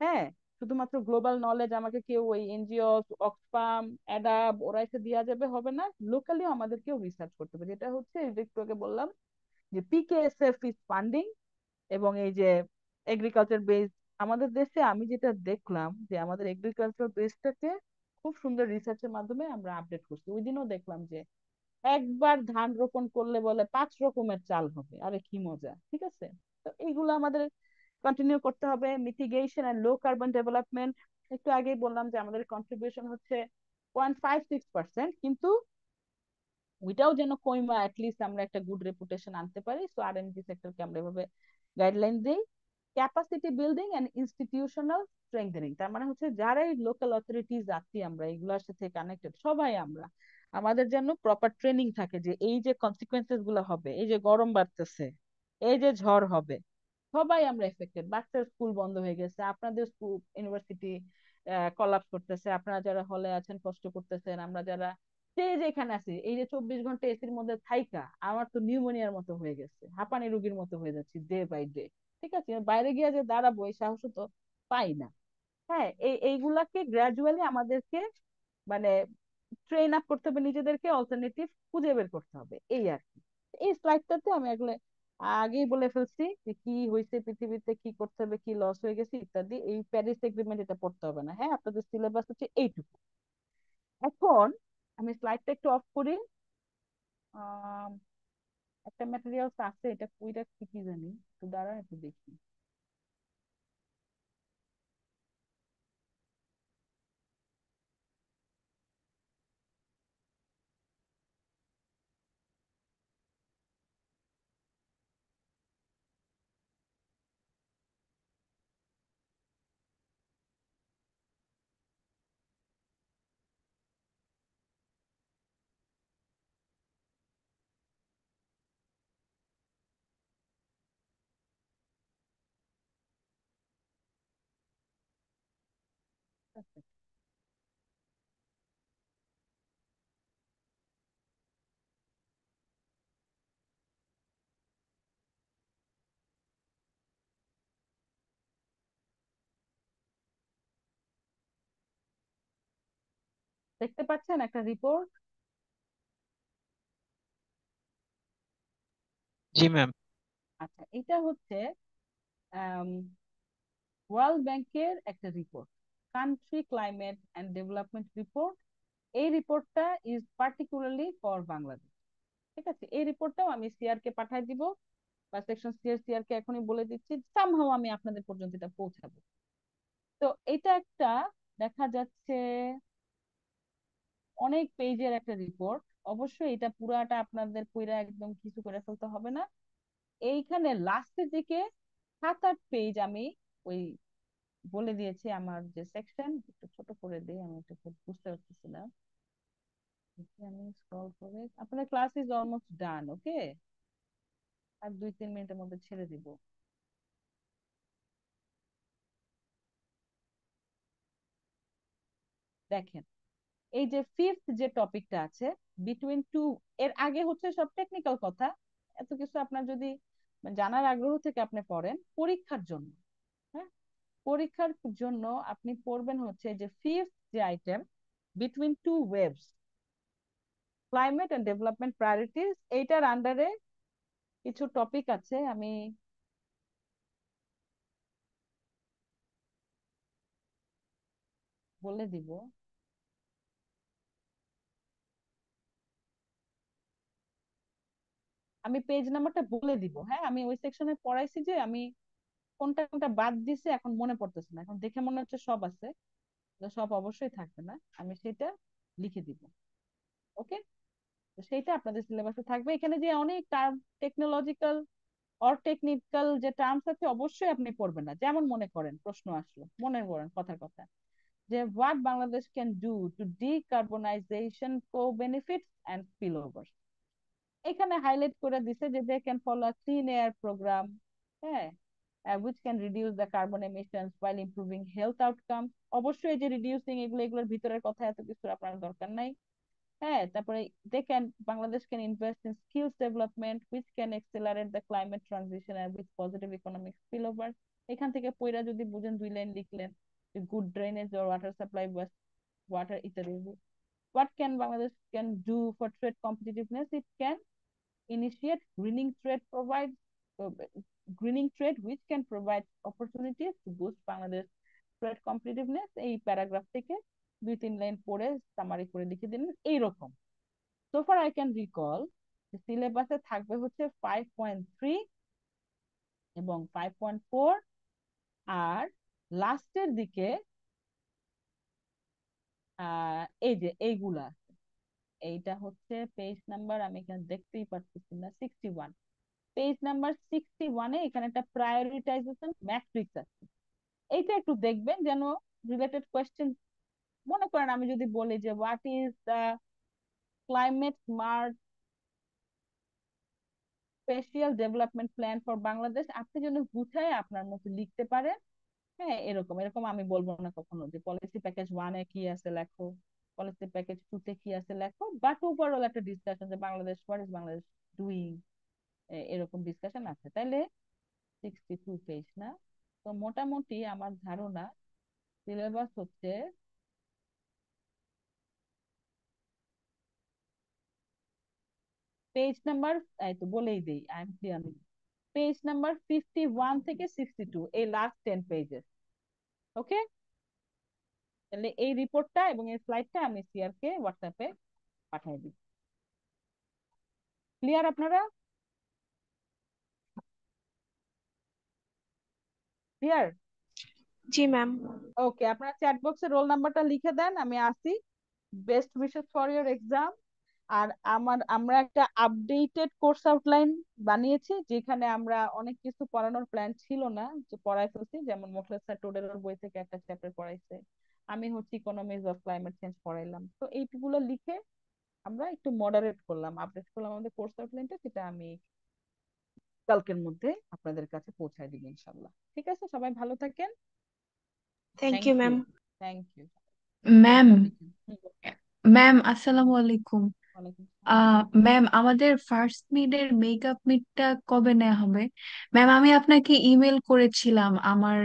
হ্যাঁ, শুধুমাত্র গ্লোবাল নলেজ আমাকে কেউ ওই এনজিও, অক্সফাম, অ্যাডাব ওরা এসে দেওয়া যাবে হবে না, লোকালিও আমাদেরকেও রিসার্চ করতে হবে। যেটা হচ্ছে এই যে একটু আগে বললাম যে পিকেএসএফ ইজ ফান্ডিং, এবং এই যে এগ্রিকালচার বেস, আমাদের দেশে আমি যেটা দেখলাম যে আমাদের এগ্রিকালচার বেসটাকে খুব সুন্দর রিসার্চের মাধ্যমে আমরা আপডেট করছি। ওই দিনও দেখলাম যে একবার ধান রোপণ করলে বলে 5 রকমের চাল হবে, আরে কি মজা, ঠিক আছে? তো এইগুলো আমাদের কন্টিনিউ করতে হবে। Mitigation and low carbon development, একটু আগেই বললাম যে আমাদের কন্ট্রিবিউশন হচ্ছে 0.56%, কিন্তু ওইটাও যেন কইমা অ্যাটলিস্ট আমরা একটা গুড রেপুটেশন আনতে পারি। সো আরএমজি সেক্টরকে আমরা এভাবে গাইডলাইন দিই। Capacity building and institutional strengthening, তার মানে হচ্ছে যারাই লোকাল অথরিটিজ আছি আমরা এগুলোর সাথে কানেক্টেড সবাই আমরা, আমাদের যেন প্রপার ট্রেনিং থাকে যে এই যে কনসিকুয়েন্সেস গুলো হবে, এই যে গরম বাড়তেছে, এই যে ঝড় হবে, সবাই আমরা এফেক্টেড। বাচ্চার স্কুল বন্ধ হয়ে গেছে, আপনাদের স্কুল ইউনিভার্সিটি কলাপস করতেছে, আপনারা যারা হলে আছেন কষ্ট করতেছেন, আমরা যারা যে যেখানে আছি, এই যে 24 ঘন্টা এসির মধ্যে থাইকা আমার তো নিউমোনিয়ার মতো হয়ে গেছে, হাঁপানি রোগীর মতো হয়ে যাচ্ছি ডে বাই ডে। ঠিক আছে, বাইরে গিয়ে যে দাঁড়াবো এই সাহস তো পাই না। হ্যাঁ, এইগুলাকে গ্রাজুয়ালি আমাদেরকে মানে ট্রেন আপ করতে হবে, নিজেদেরকে অল্টারনেটিভ খুঁজে বের করতে হবে, এই আর কি। এই স্লাইডটাতে আমি এগুলো আগেই বলে ফেলছি যে কি হয়েছে পৃথিবীতে, কি করতে হবে, কি লস হয়ে গেছে ইত্যাদি। এই প্যারিস এগ্রিমেন্ট এটা পড়তে হবে না, হ্যাঁ, আপনাদের সিলেবাস হচ্ছে এইটুকু। এখন আমি স্লাইডটা একটু অফ করি। আহ একটা ম্যাটেরিয়ালস আছে, এটা কই রাখছি কি জানি, একটু দাঁড়া একটু দেখি। আচ্ছা, দেখতে পাচ্ছেন একটা রিপোর্ট? জি ম্যাম। আচ্ছা, এটা হচ্ছে ওয়ার্ল্ড ব্যাংকের একটা রিপোর্ট, country climate and development report. এই রিপোর্টটা ইজ পার্টিকুলারলি ফর বাংলাদেশ। ঠিক আছে, এই রিপোর্টটাও আমি সিআর কে পাঠাই দিব। বা সেকশন সিআর কে এখনই বলে দিচ্ছি, সামহাও আমি আপনাদের পর্যন্ত এটা পৌঁছাবো। তো এটা একটা দেখা যাচ্ছে অনেক পেজের একটা রিপোর্ট। অবশ্যই এটা পুরাটা আপনাদের পুরা একদম কিছু করে ফেলতে হবে না। এইখানে লাস্টের দিকে 7-8 পেজ আমি ওই বলে দিয়েছি আমার যে সেকশন, একটু ছোট করে দিই, আমি একটু খুব বুঝতে পারতেছি না। আমি স্ক্রল করে, আপনার ক্লাস ইজ অলমোস্ট ডান, ওকে, আর 2-3 মিনিটের মধ্যে ছেড়ে দিব। দেখেন, এই যে ফিফথ যে টপিকটা আছে, বিটুইন টু, এর আগে হচ্ছে সব টেকনিক্যাল কথা, এত কিছু আপনার যদি জানার আগ্রহ থেকে আপনি পড়েন পরীক্ষার জন্য। হ্যাঁ, পরীক্ষার জন্য আপনি পড়বেন হচ্ছে যে ফিফথ যে item, between two waves, climate and development priorities, এইটার আন্ডারে কিছু টপিক আছে, আমি বলে দিব। আমি পেজ নাম্বারটা বলে দিব, হ্যাঁ, আমি ওই সেকশনে পড়াইছি যে আমি কোনটা কোনটা বাদ দিছে এখন মনে পড়তেছে না, এখন দেখে মনে হচ্ছে সব আছে, তো সব অবশ্যই থাকবে না, আমি সেটা লিখে দিব। ওকে, তো সেইটা আপনাদের সিলেবাসে থাকবে। এখানে যে অনেক টার্ম, টেকনোলজিক্যাল অর টেকনিক্যাল যে টার্মস আছে অবশ্যই আপনি পড়বেন না। যেমন মনে করেন প্রশ্ন আসলো, মনে করেন কথার কথা যে what Bangladesh can do to decarbonization co benefits and spill over, এখানে হাইলাইট করে দিছে যে they can follow a clean air program, হ্যাঁ, which can reduce the carbon emissions while improving health outcomes। অবশ্যই এই যে রিডিউসিং, এগুলোর ভিতরের কথা এত কিছু আপনার দরকার নাই। হ্যাঁ, তারপরে they can, Bangladesh can invest in skills development which can accelerate the climate transition and with positive economic spillover। এখান থেকে পয়রা যদি বুঝেন 2 লাইন লিখলেন, good drainage or water supply, water ইত্যাদি। what can Bangladesh can do for trade competitiveness? It can initiate uh, greening trade which can provide opportunities to boost Bangladesh trade competitiveness। এই paragraph থেকে 2-3 line পড়ে summary করে লিখে দিন এইরকম। so far I can recall সিলেবাসে থাকবে হচ্ছে 5.3 এবং 5.4, আর লাস্টের দিকে এই যে এইগুলা, এইটা হচ্ছে পেজ নাম্বার, আমি এখানে দেখতেই পাচ্ছি না, 61, পেজ নাম্বার 61-এ এখানে একটা প্রায়োরিটাইজেশন ম্যাট্রিক্স আছে। এইটা একটু দেখবেন যেন রিলেটেড কোয়েশ্চেন, মনে করেন আমি যদি বলি যে what is the climate smart special development plan for Bangladesh, আপনি যেন গুছায় আপনার মতো লিখতে পারেন। হ্যাঁ, এরকম এরকম আমি বলবো না কখনো যে পলিসি প্যাকেজ 1-এ কি আছে লেখো, পলিসি প্যাকেজ 2-তে কি আছে লেখো, বাট ওভারঅল একটা ডিসকাশন যে Bangladesh, what is Bangladesh doing, এরকম ডিসকাশন আছে। তাইলে 62 পেজ না, তো মোটামুটি আমার ধারণা সিলেবাস হচ্ছে পেজ নাম্বার, এই তো বলেই দেই, I am clear, page number 51 থেকে 62, এই লাস্ট 10 পেজেস। ওকে, তাহলে এই রিপোর্টটা এবং এই স্লাইডটা আমি সিআর কে হোয়াটসঅ্যাপে পাঠিয়ে দিই। ক্লিয়ার আপনারা? ক্লিয়ার? জি ম্যাম। ওকে, আপনার চ্যাট বক্সে রোল নাম্বারটা লিখে দেন, আমি আসি। Best wishes for your exam. আর আমরা একটা আপডেটেড কোর্স আউটলাইন বানিয়েছি, যেখানে আমরা অনেক কিছু পড়ানোর প্ল্যান ছিল না, যে পড়াই ফেলছি, যেমন মোখলেস স্যার টোডের বই থেকে একটা চ্যাপ্টার পড়াইছে, আমি হচ্ছে ইকোনমিক্স অফ ক্লাইমেট চেঞ্জ পড়াইলাম। তো এইগুলো লিখে আমরা একটু মডারেট করলাম, আপডেট করলাম আমাদের কোর্স আউটলাইনটা, সেটা আমি কালকের মধ্যে আপনাদের কাছে পৌঁছায় দিব ইনশাল্লাহ। ঠিক আছে, সবাই ভালো থাকেন। Thank thank you you. Ma'am. Thank you. Ma'am লিখেন। ম্যাম আসসালামু আলাইকুম। ওয়ালাইকুম আসসালাম। ম্যাম আমাদের ফার্স্ট মিডের মেকআপ মিটটা কবে নেওয়া হবে? ম্যাম আমি আপনাকে ইমেল করেছিলাম আমার